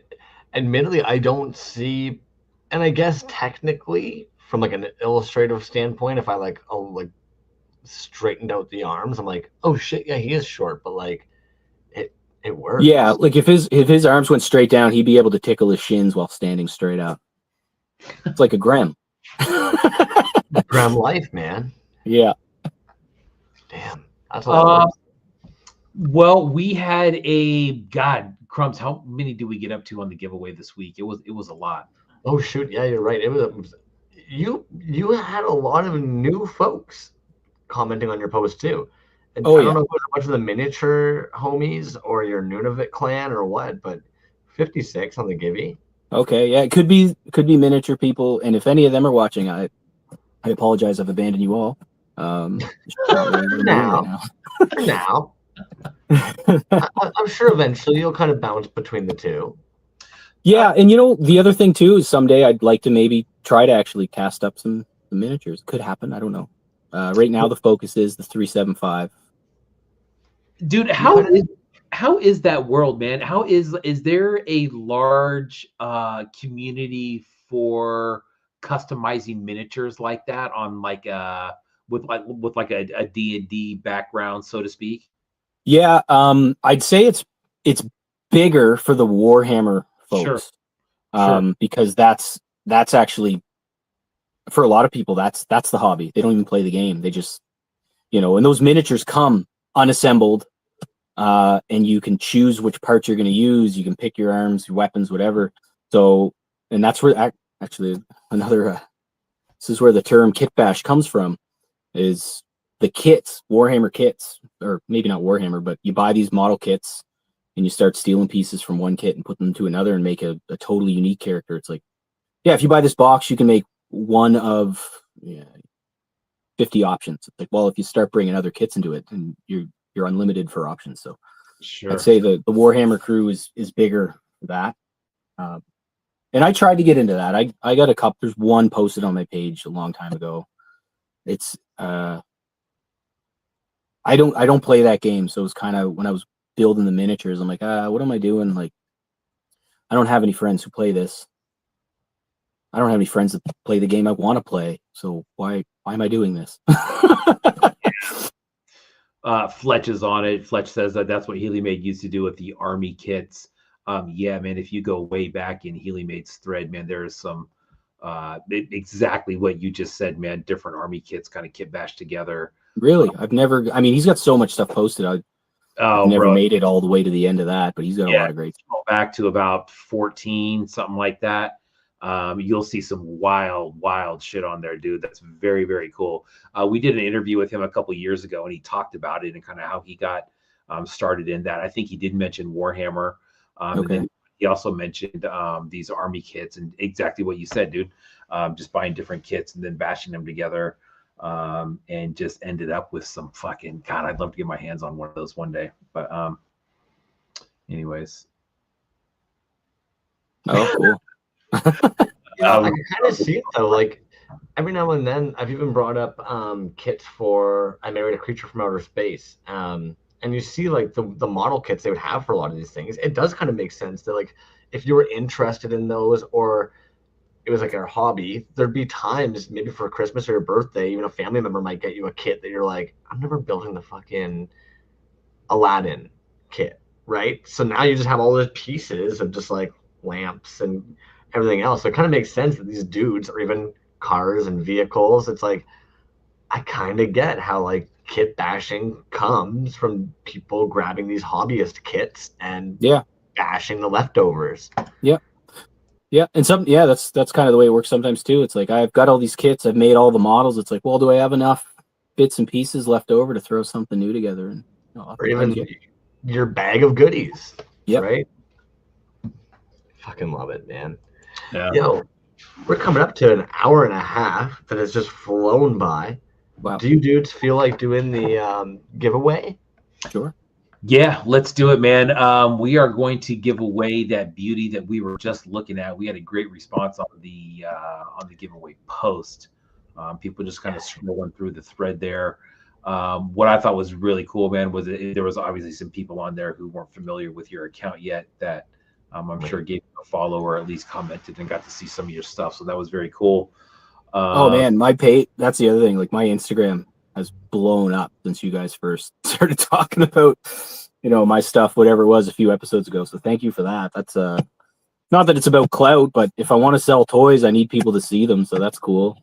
Admittedly, I don't see, and I guess technically, from like an illustrative standpoint, if I like straightened out the arms, I'm like, oh shit, yeah, he is short, but like it works.
Yeah, like if his arms went straight down, he'd be able to tickle his shins while standing straight up. It's like a Grem.
Grem life, man.
Yeah.
Damn, that's a lot.
Well, we had God crumbs. How many did we get up to on the giveaway this week? It was a lot.
Oh shoot, yeah, you're right. It was you had a lot of new folks commenting on your post too. And I don't know if it was a bunch of the miniature homies or your Nunavut clan or what, but 56 on the Gibby.
Okay, yeah, it could be miniature people, and if any of them are watching, I apologize. I've abandoned you all. For
now. I'm sure eventually you'll kind of bounce between the two.
Yeah, and the other thing too is someday I'd like to maybe try to actually cast up some miniatures. Could happen. I don't know. Right now the focus is the 375.
Dude, how is that world, man? How is there a large community for customizing miniatures like that on like with a D&D background, so to speak?
Yeah, I'd say it's bigger for the Warhammer folks. Sure. Because that's actually, for a lot of people, that's the hobby. They don't even play the game. They just, and those miniatures come unassembled, and you can choose which parts you're going to use. You can pick your arms, your weapons, whatever. So, and that's where actually another, this is where the term kit bash comes from, is the kits, Warhammer kits, or maybe not Warhammer, but you buy these model kits and you start stealing pieces from one kit and put them to another and make a totally unique character. It's like, yeah, if you buy this box, you can make one of 50 options. It's like, well, if you start bringing other kits into it, and you're unlimited for options. So
Sure.
I'd say the Warhammer crew is bigger for that. And I tried to get into that. I got a couple. There's one posted on my page a long time ago. It's I don't play that game, so it's kind of when I was building the miniatures, I'm like, what am I doing? Like, I don't have any friends who play this. I don't have any friends that play the game I want to play. So why am I doing this?
Fletch is on it. Fletch says that's what Healy Made used to do with the army kits. Yeah, man, if you go way back in Healy Made's thread, man, there is some exactly what you just said, man. Different army kits kind of kit bashed together.
Really? I've never, I mean, he's got so much stuff posted. I've never made it all the way to the end of that, but he's got a lot of great stuff.
Back to about 14, something like that. You'll see some wild shit on there, dude. That's very, very cool. We did an interview with him a couple years ago, and he talked about it and kind of how he got started in that. I think he did mention Warhammer. And then he also mentioned these army kits and exactly what you said, dude. Just buying different kits and then bashing them together, and just ended up with some fucking God. I'd love to get my hands on one of those one day. But anyways.
Oh, cool.
I can kind of see it though. Like every now and then, I've even brought up kits for I Married a Creature from Outer Space. And you see like the model kits they would have for a lot of these things. It does kind of make sense that like if you were interested in those or it was like our hobby, there'd be times maybe for Christmas or your birthday, even a family member might get you a kit that you're like, I'm never building the fucking Aladdin kit, right? So now you just have all those pieces of just like lamps and everything else. So it kind of makes sense that these dudes or even cars and vehicles, it's like I kind of get how like kit bashing comes from people grabbing these hobbyist kits and bashing the leftovers.
Yeah, and that's kind of the way it works sometimes too. It's like I've got all these kits, I've made all the models. It's like, well, do I have enough bits and pieces left over to throw something new together? And
or even your bag of goodies. Right? Fucking love it, man. Yeah. Yo, we're coming up to an hour and a half that has just flown by.
Wow.
Do you dudes feel like doing the giveaway?
Sure.
Yeah, let's do it, man. We are going to give away that beauty that we were just looking at. We had a great response on the giveaway post. People just kind of scrolling through the thread there. What I thought was really cool, man, was there was obviously some people on there who weren't familiar with your account yet that I'm sure gave you a follow or at least commented and got to see some of your stuff. So that was very cool.
Oh man, my page, that's the other thing. Like my Instagram has blown up since you guys first started talking about, my stuff, whatever it was a few episodes ago. So thank you for that. That's not that it's about clout, but if I want to sell toys, I need people to see them. So that's cool.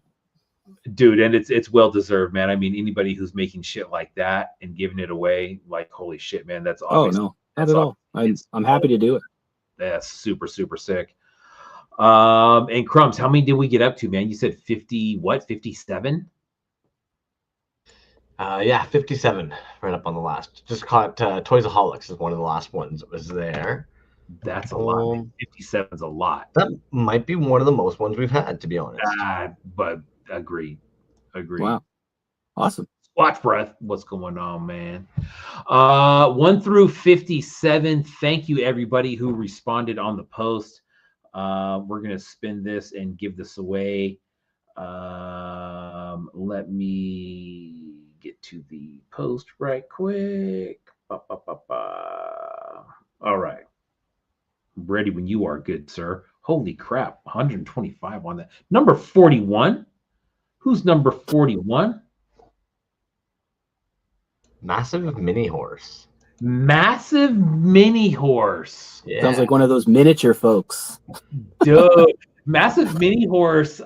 Dude, and it's well deserved, man. I mean, anybody who's making shit like that and giving it away, like holy shit, man, that's obvious.
Oh no, not at all. I'm happy to do it.
That's super, super sick. And Crumbs, how many did we get up to, man? You said 50, what, 57?
Yeah, 57, right up on the last. Just caught Toysaholics is one of the last ones that was there.
That's a lot, man. 57 is a lot.
That might be one of the most ones we've had, to be honest.
But agreed.
Wow. Awesome.
Watch breath. What's going on, man? 1 through 57. Thank you, everybody who responded on the post. We're going to spin this and give this away. Let me get to the post right quick. All right. Ready when you are, good sir. Holy crap. 125 on that. Number 41. Who's number 41?
Massive Mini Horse.
Massive Mini Horse.
Yeah. Sounds like one of those miniature folks.
Dude, Massive Mini Horse.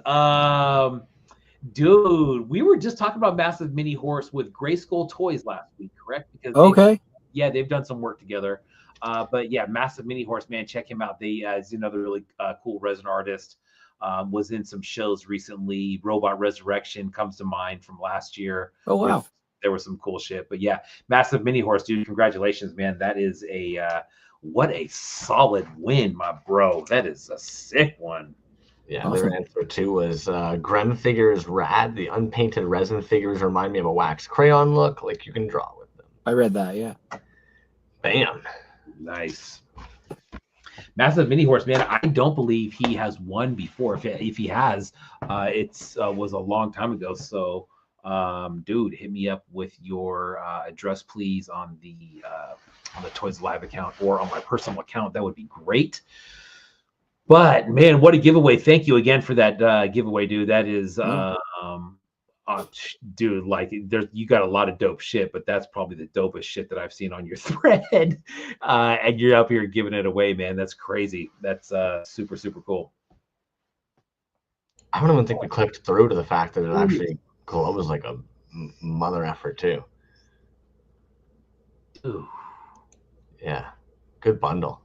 Dude, we were just talking about Massive Mini Horse with Gray Skull Toys last week, correct? Because they've done some work together. But yeah, Massive Mini Horse, man, check him out. He's another really cool resin artist. Was in some shows recently. Robot Resurrection comes to mind from last year.
Oh wow.
there was some cool shit. But yeah, massive mini horse, dude. Congratulations, man. That is what a solid win, my bro. That is a sick one.
Yeah,
Awesome.
their answer too was Grem figures rad. The unpainted resin figures remind me of a wax crayon look, like you can draw with them.
I read that, yeah.
Bam.
Nice. Massive mini horse, man. I don't believe he has won before. If he has, it's was a long time ago. So, dude, hit me up with your address, please, on the Toys Live account or on my personal account. That would be great. But man, what a giveaway! Thank you again for that giveaway, dude. That is, dude, like you got a lot of dope shit, but that's probably the dopest shit that I've seen on your thread. And you're up here giving it away, man. That's crazy. That's super, super cool.
I don't even think we clicked through to the fact that it actually glows like a mother effort too.
Ooh.
Yeah, good bundle.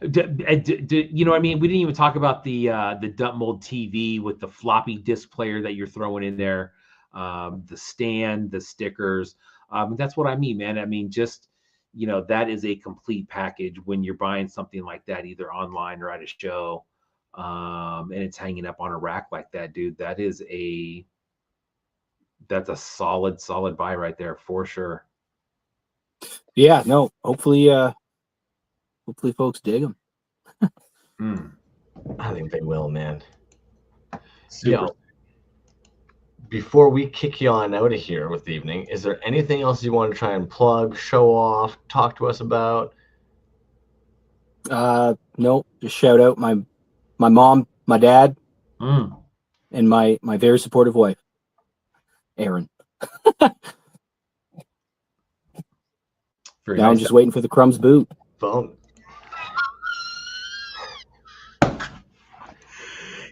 You know what I mean? We didn't even talk about the dump mold TV with the floppy disk player that you're throwing in there, the stand, the stickers. That's what I mean, man. I mean, just, you know, that is a complete package when you're buying something like that, either online or at a show, and it's hanging up on a rack like that, dude. That's a solid buy right there for sure.
Yeah, no, hopefully folks dig them.
I think they will, man.
Super.
Yo, before we kick you on out of here with the evening, is there anything else you want to try and plug, show off, talk to us about?
No, just shout out my mom, my dad, and my very supportive wife, Erin. Now I'm just waiting for the crumbs boot.
Phone.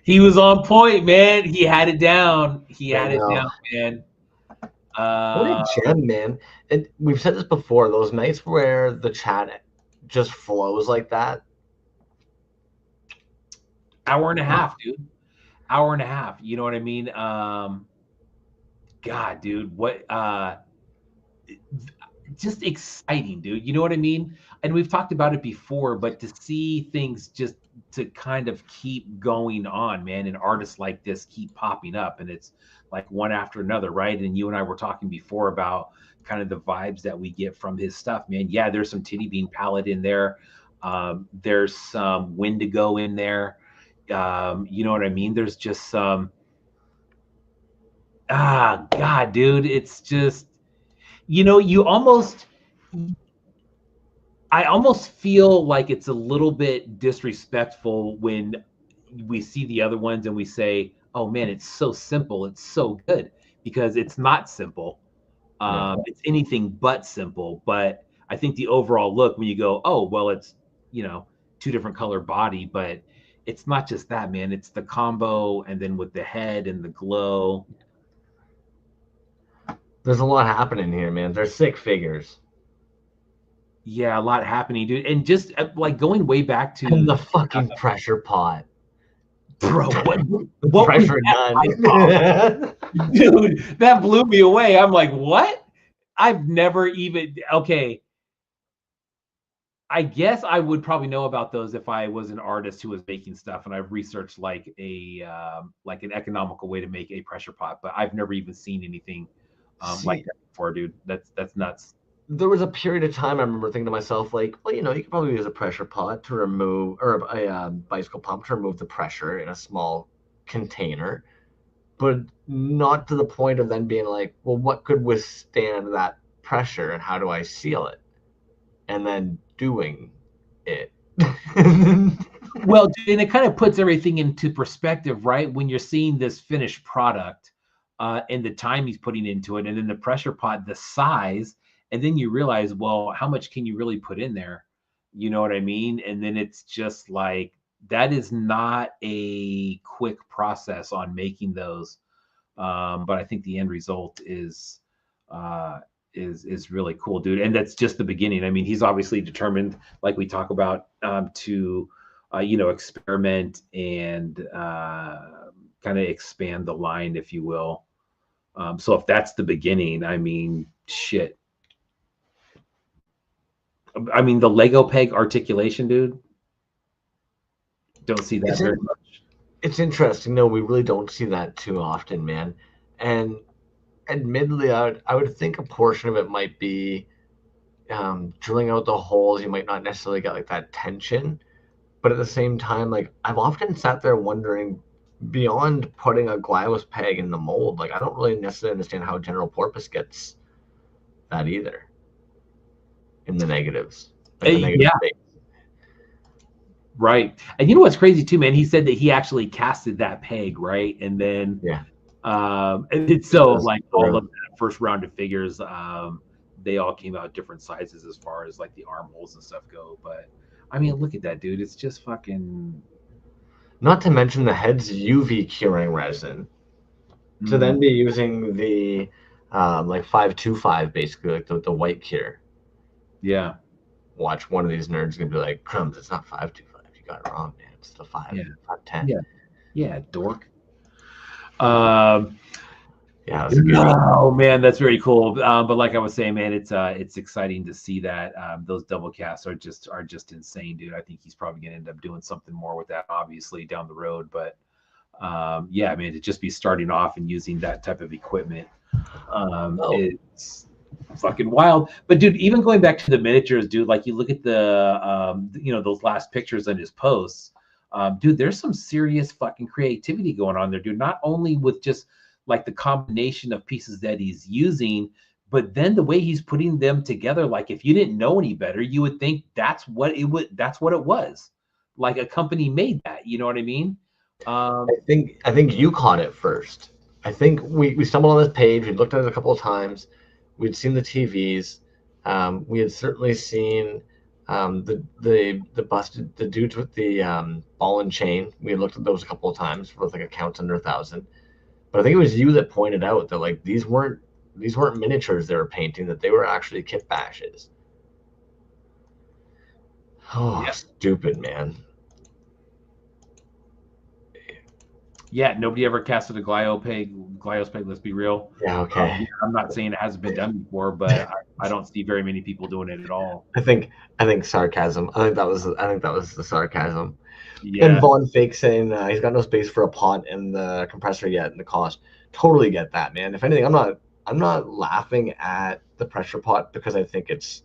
He was on point, man. He had it down. He had it down, man.
What a gem, man. We've said this before, those nights where the chat just flows like that.
Hour and a half, dude. Hour and a half. You know what I mean? God, dude, what just exciting, dude. You know what I mean? And we've talked about it before, but to see things just to kind of keep going on, man, and artists like this keep popping up, and it's like one after another, right? And you and I were talking before about kind of the vibes that we get from his stuff, man. Yeah, there's some Titty Bean palette in there. There's some Wendigo in there. You know what I mean? There's just some God, dude, it's just, you know, I almost feel like it's a little bit disrespectful when we see the other ones and we say, oh man, it's so simple, it's so good, because it's not simple. It's anything but simple. But I think the overall look, when you go, oh, well, it's, you know, two different color body, but it's not just that, man. It's the combo, and then with the head and the glow.
There's a lot happening here, man. They're sick figures.
Yeah, a lot happening, dude. And just like going way back to
and the fucking pressure pot.
Bro, what
pressure gun.
Dude, that blew me away. I'm like, what? I've never even, okay. I guess I would probably know about those if I was an artist who was making stuff and I've researched like an economical way to make a pressure pot, but I've never even seen anything like that before, dude. That's nuts.
There was a period of time I remember thinking to myself, like, well, you know, you could probably use a pressure pot to remove, or a bicycle pump to remove the pressure in a small container, but not to the point of then being like, well, what could withstand that pressure and how do I seal it? And then doing it.
Well, and it kind of puts everything into perspective, right? When you're seeing this finished product and the time he's putting into it, and then the pressure pot, the size, and then you realize, well, how much can you really put in there? You know what I mean? And then it's just like, that is not a quick process on making those. But I think the end result is really cool, dude. And that's just the beginning. I mean, he's obviously determined, like we talk about, to you know, experiment and kind of expand the line, if you will. So if that's the beginning, I mean, shit. I mean, the Lego peg articulation, dude. Don't see that very much.
It's interesting. No, we really don't see that too often, man. And admittedly, I would think a portion of it might be drilling out the holes. You might not necessarily get like that tension, but at the same time, like I've often sat there wondering, beyond putting a glylus peg in the mold, like I don't really necessarily understand how General Porpoise gets that either in the negatives, like the negative
Yeah,
space.
right. And you know what's crazy too, man? He said that he actually casted that peg, right? And then
Yeah,
and it's so
That's
like
true.
all of that first round of figures, they all came out different sizes as far as like the armholes and stuff go. But I mean, look at that, dude. It's just fucking.
Not to mention the head's UV curing resin. To then be using the like 525, basically like the white cure.
Yeah.
Watch one of these nerds gonna be like, "Crumbs, it's not 525. You got it wrong, man. It's the 510."
Yeah. Yeah, dork. Um,
Yeah, that's a good.
no, man, that's very cool. But like I was saying, man, it's exciting to see that those double casts are just insane, dude. I think he's probably gonna end up doing something more with that, obviously down the road. But yeah, I mean, to just be starting off and using that type of equipment, it's fucking wild. But dude, even going back to the miniatures, dude, like you look at the those last pictures on his posts, dude, there's some serious fucking creativity going on there, dude. Not only with just like the combination of pieces that he's using, but then the way he's putting them together. Like if you didn't know any better, you would think that's what it was. Like a company made that, you know what I mean?
I think you caught it first. I think we stumbled on this page. We looked at it a couple of times. We'd seen the TVs. We had certainly seen the dudes with the ball and chain. We had looked at those a couple of times with like accounts under 1,000. But I think it was you that pointed out that like these weren't miniatures they were painting, that they were actually kit bashes. Oh,
Yeah.
stupid, man.
Yeah, nobody ever casted a Glyos peg. Let's be real.
Yeah, okay.
I'm not saying it hasn't been done before, but I don't see very many people doing it at all.
I think sarcasm. I think that was the sarcasm. And
Yeah,
Vaughn fake saying he's got no space for a pot in the compressor yet, and the cost. Totally get that, man. If anything, I'm not laughing at the pressure pot because I think it's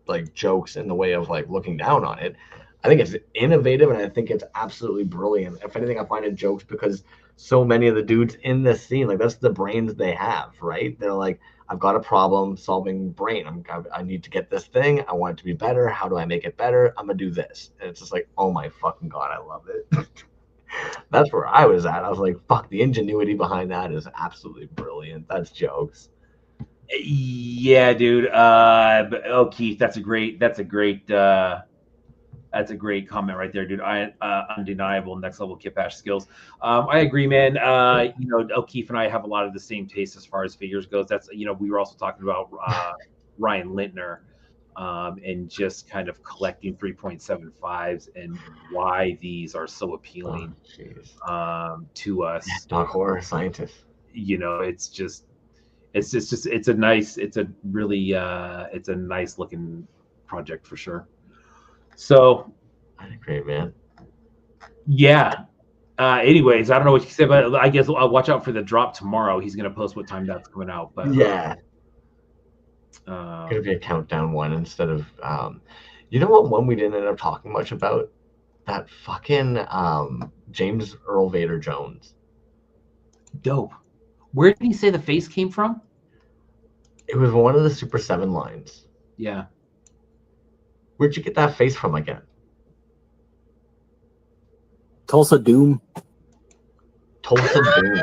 like jokes in the way of like looking down on it. I think it's innovative and I think it's absolutely brilliant. If anything, I find it jokes because so many of the dudes in this scene, like that's the brains they have, right? They're like, I've got a problem solving brain. I need to get this thing. I want it to be better. How do I make it better? I'm gonna do this. And it's just like, oh my fucking god, I love it. That's where I was at. I was like, fuck, the ingenuity behind that is absolutely brilliant. That's jokes.
yeah, dude. Keith, that's a great comment right there, dude. Undeniable next level kit bash skills. I agree, man. O'Keefe and I have a lot of the same taste as far as figures goes. That's we were also talking about Ryan Lintner, and just kind of collecting 3.75s and why these are so appealing to us.
Dark horror scientist.
It's a nice looking project for sure. So
I agree, man.
yeah. Anyways, I don't know what you can say, but I guess I'll watch out for the drop tomorrow. He's gonna post what time that's coming out. But
yeah, gonna be a countdown one instead of you know what one we didn't end up talking much about? That fucking James Earl Vader Jones.
Dope. Where did he say the face came from?
It was one of the Super 7 lines.
Yeah.
Where'd you get that face from again?
Tulsa Doom.
Tulsa Doom.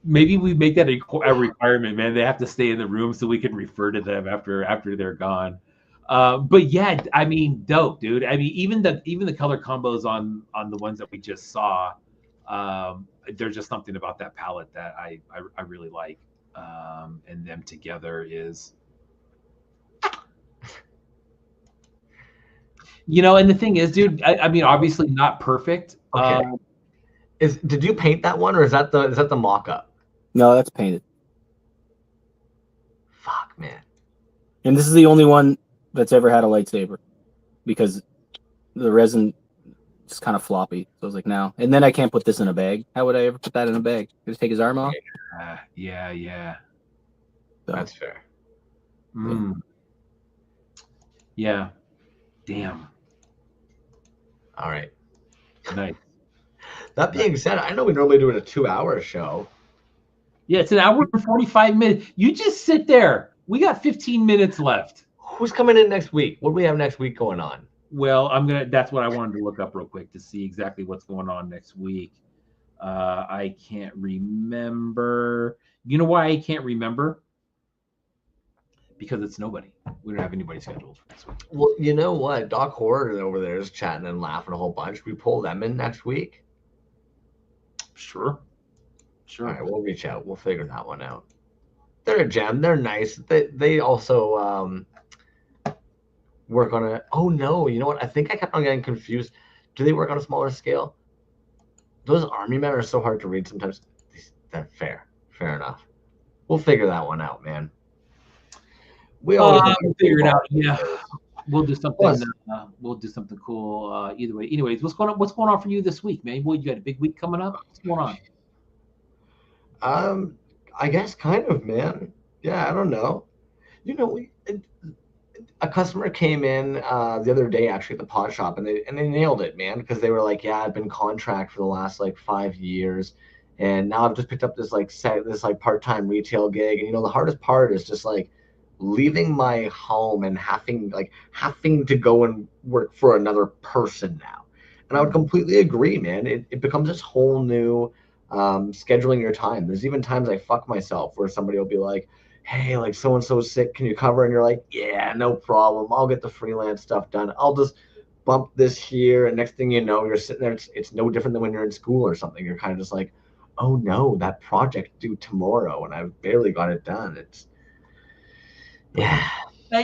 Maybe we make that a requirement, man. They have to stay in the room so we can refer to them after they're gone. But yeah, I mean, dope, dude. I mean, even the color combos on the ones that we just saw, there's just something about that palette that I really like, and them together is. You know, and the thing is, dude, I mean, obviously not perfect.
Okay. Did you paint that one, or is that the mock-up?
No, that's painted.
Fuck, man.
And this is the only one that's ever had a lightsaber because the resin is kind of floppy. So I was like, no. And then I can't put this in a bag. How would I ever put that in a bag? Just take his arm off?
Yeah.
So,
That's fair.
Yeah. Damn.
All right.
Nice.
That being said, I know we normally do it a 2-hour show.
Yeah, it's an hour and 45 minutes. You just sit there. We got 15 minutes left.
Who's coming in next week? What do we have next week going on?
Well, that's what I wanted to look up real quick to see exactly what's going on next week. I can't remember. You know why I can't remember? Because it's nobody. We don't have anybody scheduled for next week.
Well, you know what? Doc Horror over there is chatting and laughing a whole bunch. We pull them in next week.
Sure.
All right, we'll reach out. We'll figure that one out. They're a gem. They're nice. They also work on a. Oh no! You know what? I think I kept on getting confused. Do they work on a smaller scale? Those army men are so hard to read sometimes. That's fair. Fair enough. We'll figure that one out, man.
We'll figure it out. Yeah, we'll do something. We'll do something cool. Either way. Anyways, what's going on for you this week, man? Boy, you got a big week coming up. What's going
on? I guess kind of, man. Yeah, I don't know. You know, a customer came in the other day actually at the pot shop, and they nailed it, man, because they were like, yeah, I've been contract for the last like 5 years, and now I've just picked up this part-time retail gig, and you know the hardest part is just like leaving my home and having to go and work for another person now. And I would completely agree, man. It becomes this whole new scheduling your time. There's even times I fuck myself where somebody will be like, hey, like so-and-so's sick, can you cover? And you're like, yeah, no problem. I'll get the freelance stuff done. I'll just bump this here. And next thing you know, you're sitting there. It's no different than when you're in school or something. You're kind of just like, oh no, that project due tomorrow and I've barely got it done. It's, yeah.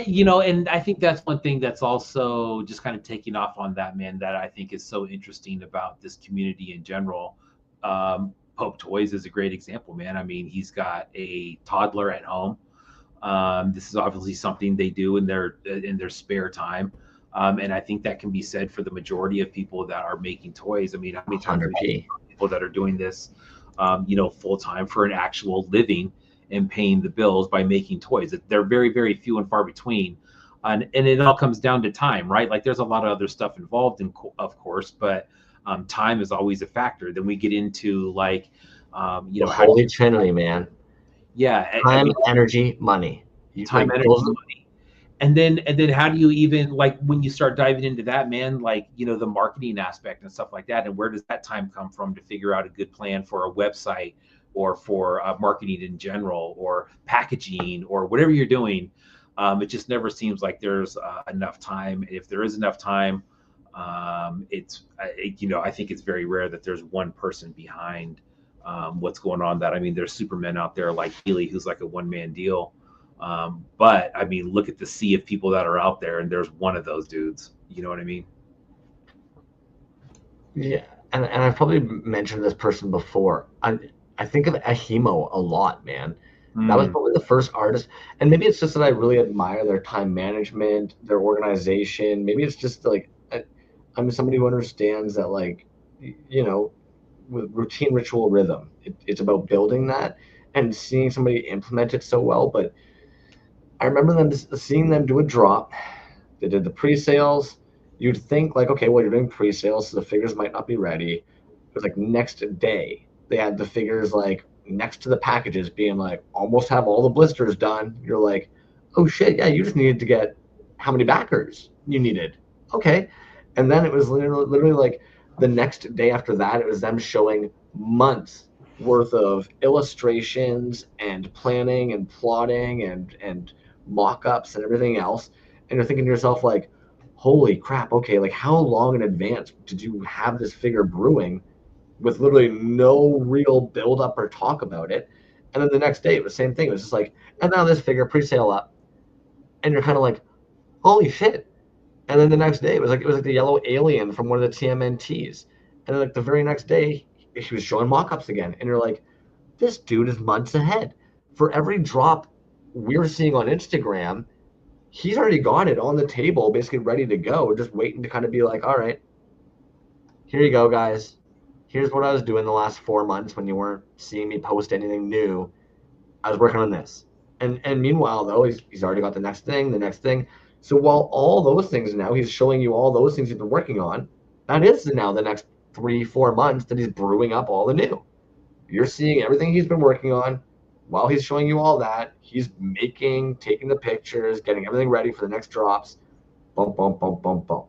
You know, and I think that's one thing that's also just kind of taking off on that, man, that I think is so interesting about this community in general. POPE.TOYS is a great example, man. I mean, he's got a toddler at home. This is obviously something they do in their spare time. And I think that can be said for the majority of people that are making toys. I mean, how many times people that are doing this, full time for an actual living and paying the bills by making toys? They're very, very few and far between. And it all comes down to time, right? Like there's a lot of other stuff involved of course, but time is always a factor. Then we get into like,
holy trinity, man.
Yeah.
Time, energy, money.
Time, energy, money. And then how do you even, like, when you start diving into that, man, like, the marketing aspect and stuff like that, and where does that time come from to figure out a good plan for a website or for marketing in general or packaging or whatever you're doing? It just never seems like there's enough time. If there is enough time, I think it's very rare that there's one person behind what's going on. That, I mean, there's supermen out there like Healy, who's like a one-man deal. But I mean, look at the sea of people that are out there, and there's one of those dudes. You know what I mean?
Yeah, and I've probably mentioned this person before. I think of Ahimo a lot, man. That was probably the first artist, and maybe it's just that I really admire their time management, their organization. Maybe it's just like I'm somebody who understands that, like, with routine, ritual, rhythm. It's about building that and seeing somebody implement it so well. But I remember seeing them do a drop. They did the pre-sales. You'd think like, okay, well, you're doing pre-sales, so the figures might not be ready. It was like next day they had the figures like next to the packages being like almost have all the blisters done. You're like, oh shit, yeah, you just needed to get how many backers you needed. Okay. And then it was literally like the next day after that, it was them showing months worth of illustrations and planning and plotting and mock-ups and everything else. And you're thinking to yourself like, holy crap, okay, like how long in advance did you have this figure brewing with literally no real build up or talk about it? And then the next day it was the same thing. It was just like, and now this figure pre-sale up. And you're kind of like, holy shit, And then the next day, it was like the yellow alien from one of the TMNTs. And then like the very next day, he was showing mock-ups again. And you're like, this dude is months ahead. For every drop we're seeing on Instagram, he's already got it on the table, basically ready to go, just waiting to kind of be like, all right, here you go, guys. Here's what I was doing the last 4 months when you weren't seeing me post anything new. I was working on this. And meanwhile, though, he's already got the next thing, the next thing. So while all those things now, he's showing you all those things he's been working on, that is now the next 3-4 months that he's brewing up all the new. You're seeing everything he's been working on. While he's showing you all that, he's taking the pictures, getting everything ready for the next drops. Bump, bump, bump, bump, bump.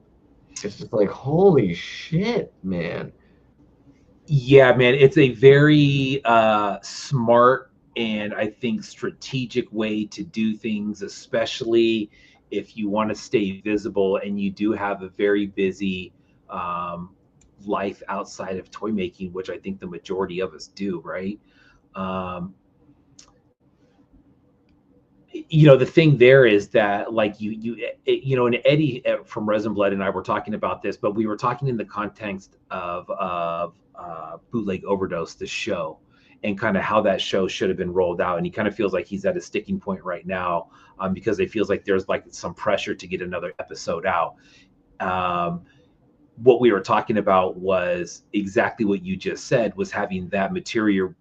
It's just like, holy shit, man.
Yeah, man, it's a very smart and I think strategic way to do things, especially if you want to stay visible and you do have a very busy life outside of toy making, which I think the majority of us do, right? The thing there is that like and Eddie from Resin Blood and I were talking about this, but we were talking in the context of Bootleg Overdose, the show, and kind of how that show should have been rolled out. And he kind of feels like he's at a sticking point right now, because it feels like there's like some pressure to get another episode out. What we were talking about was exactly what you just said, was having that material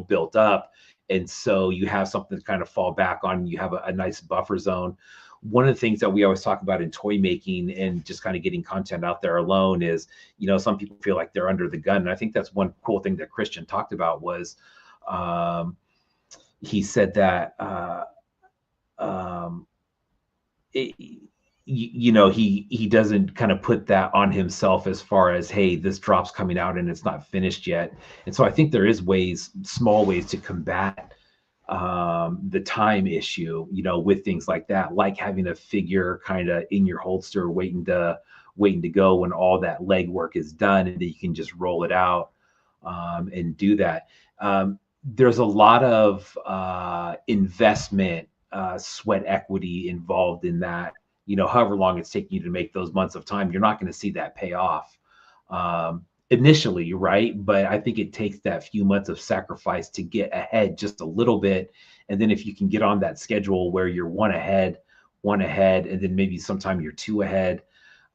built up. And so you have something to kind of fall back on. You have a nice buffer zone. One of the things that we always talk about in toy making and just kind of getting content out there alone is, some people feel like they're under the gun. And I think that's one cool thing that Christian talked about was, he said that, he doesn't kind of put that on himself as far as, hey, this drop's coming out and it's not finished yet. And so I think there is small ways to combat the time issue, with things like that, like having a figure kind of in your holster waiting to go when all that legwork is done, and then you can just roll it out and do that. There's a lot of investment, sweat equity involved in that. However long it's taking you to make those months of time, you're not going to see that pay off initially, right? But I think it takes that few months of sacrifice to get ahead just a little bit. And then if you can get on that schedule where you're one ahead, and then maybe sometime you're two ahead.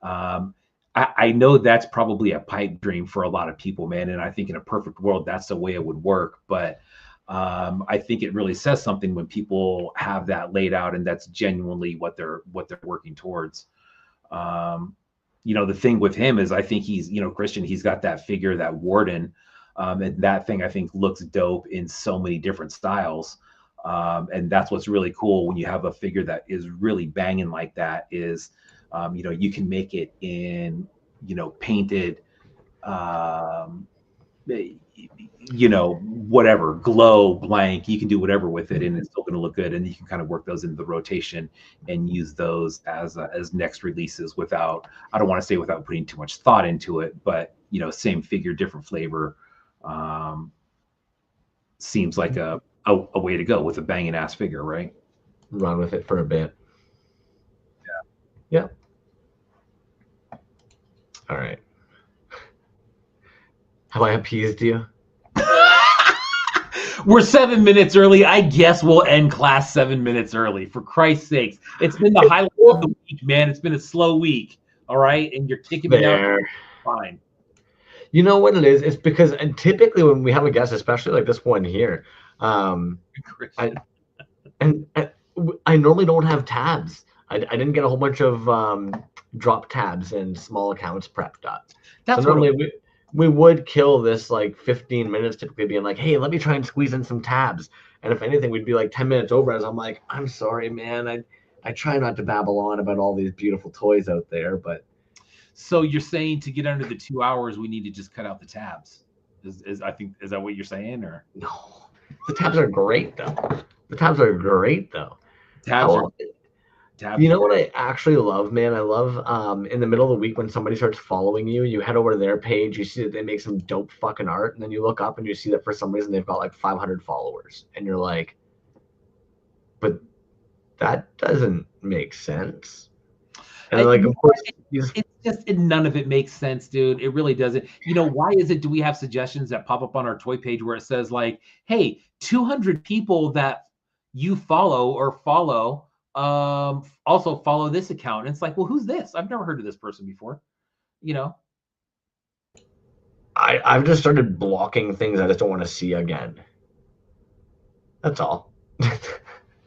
I know that's probably a pipe dream for a lot of people, man. And I think in a perfect world, that's the way it would work. But I think it really says something when people have that laid out and that's genuinely what they're working towards. The thing with him is I think he's, Christian, he's got that figure, that Warden, and that thing I think looks dope in so many different styles. And that's what's really cool when you have a figure that is really banging like that is, you can make it in, painted, whatever, glow, blank, you can do whatever with it and it's still going to look good. And you can kind of work those into the rotation and use those as next releases without putting too much thought into it. But, same figure, different flavor, seems like a way to go with a banging ass figure, right?
Run with it for a bit. Yeah. All right. Have I appeased you?
We're 7 minutes early. I guess we'll end class 7 minutes early. For Christ's sakes. It's been the highlight of the week, man. It's been a slow week. All right. And you're kicking me out. Fine.
You know what it is? It's because, and typically when we have a guest, especially like this one here, I normally don't have tabs. I didn't get a whole bunch of drop tabs and small accounts prepped up.
That's
so normally we would kill this like 15 minutes typically being like, hey, let me try and squeeze in some tabs. And if anything, we'd be like 10 minutes over as I'm like, I'm sorry, man. I try not to babble on about all these beautiful toys out there, but.
So you're saying to get under the 2 hours, we need to just cut out the tabs. Is that what you're saying, or?
No, the tabs are great though. You know what I actually love, man? I love in the middle of the week when somebody starts following you, you head over to their page, you see that they make some dope fucking art, and then you look up and you see that for some reason they've got like 500 followers, and you're like, but that doesn't make sense. And like, of course,
it's just none of it makes sense, dude. It really doesn't. You know, why is it? Do we have suggestions that pop up on our toy page where it says like, "Hey, 200 people that you follow also follow this account." And it's like, well, who's this? I've never heard of this person before. You know.
I've just started blocking things I just don't want to see again. That's all.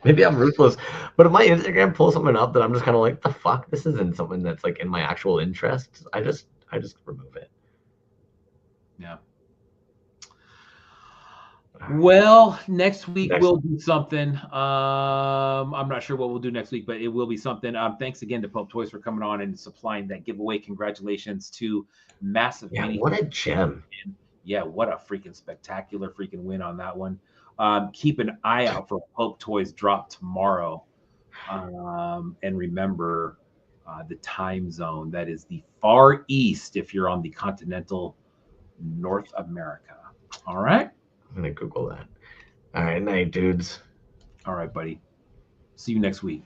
Maybe I'm ruthless, but if my Instagram pulls something up that I'm just kind of like, the fuck, this isn't something that's like in my actual interests. I just remove it.
Yeah. Well, next week will be something. I'm not sure what we'll do next week, but it will be something. Thanks again to Pope Toys for coming on and supplying that giveaway. Congratulations to Massive Mini.
What a gem.
Yeah, what a freaking spectacular freaking win on that one. Keep an eye out for Pope Toys drop tomorrow. And remember the time zone. That is the Far East if you're on the continental North America. All right.
I'm going to Google that. All right. Night, dudes.
All right, buddy. See you next week.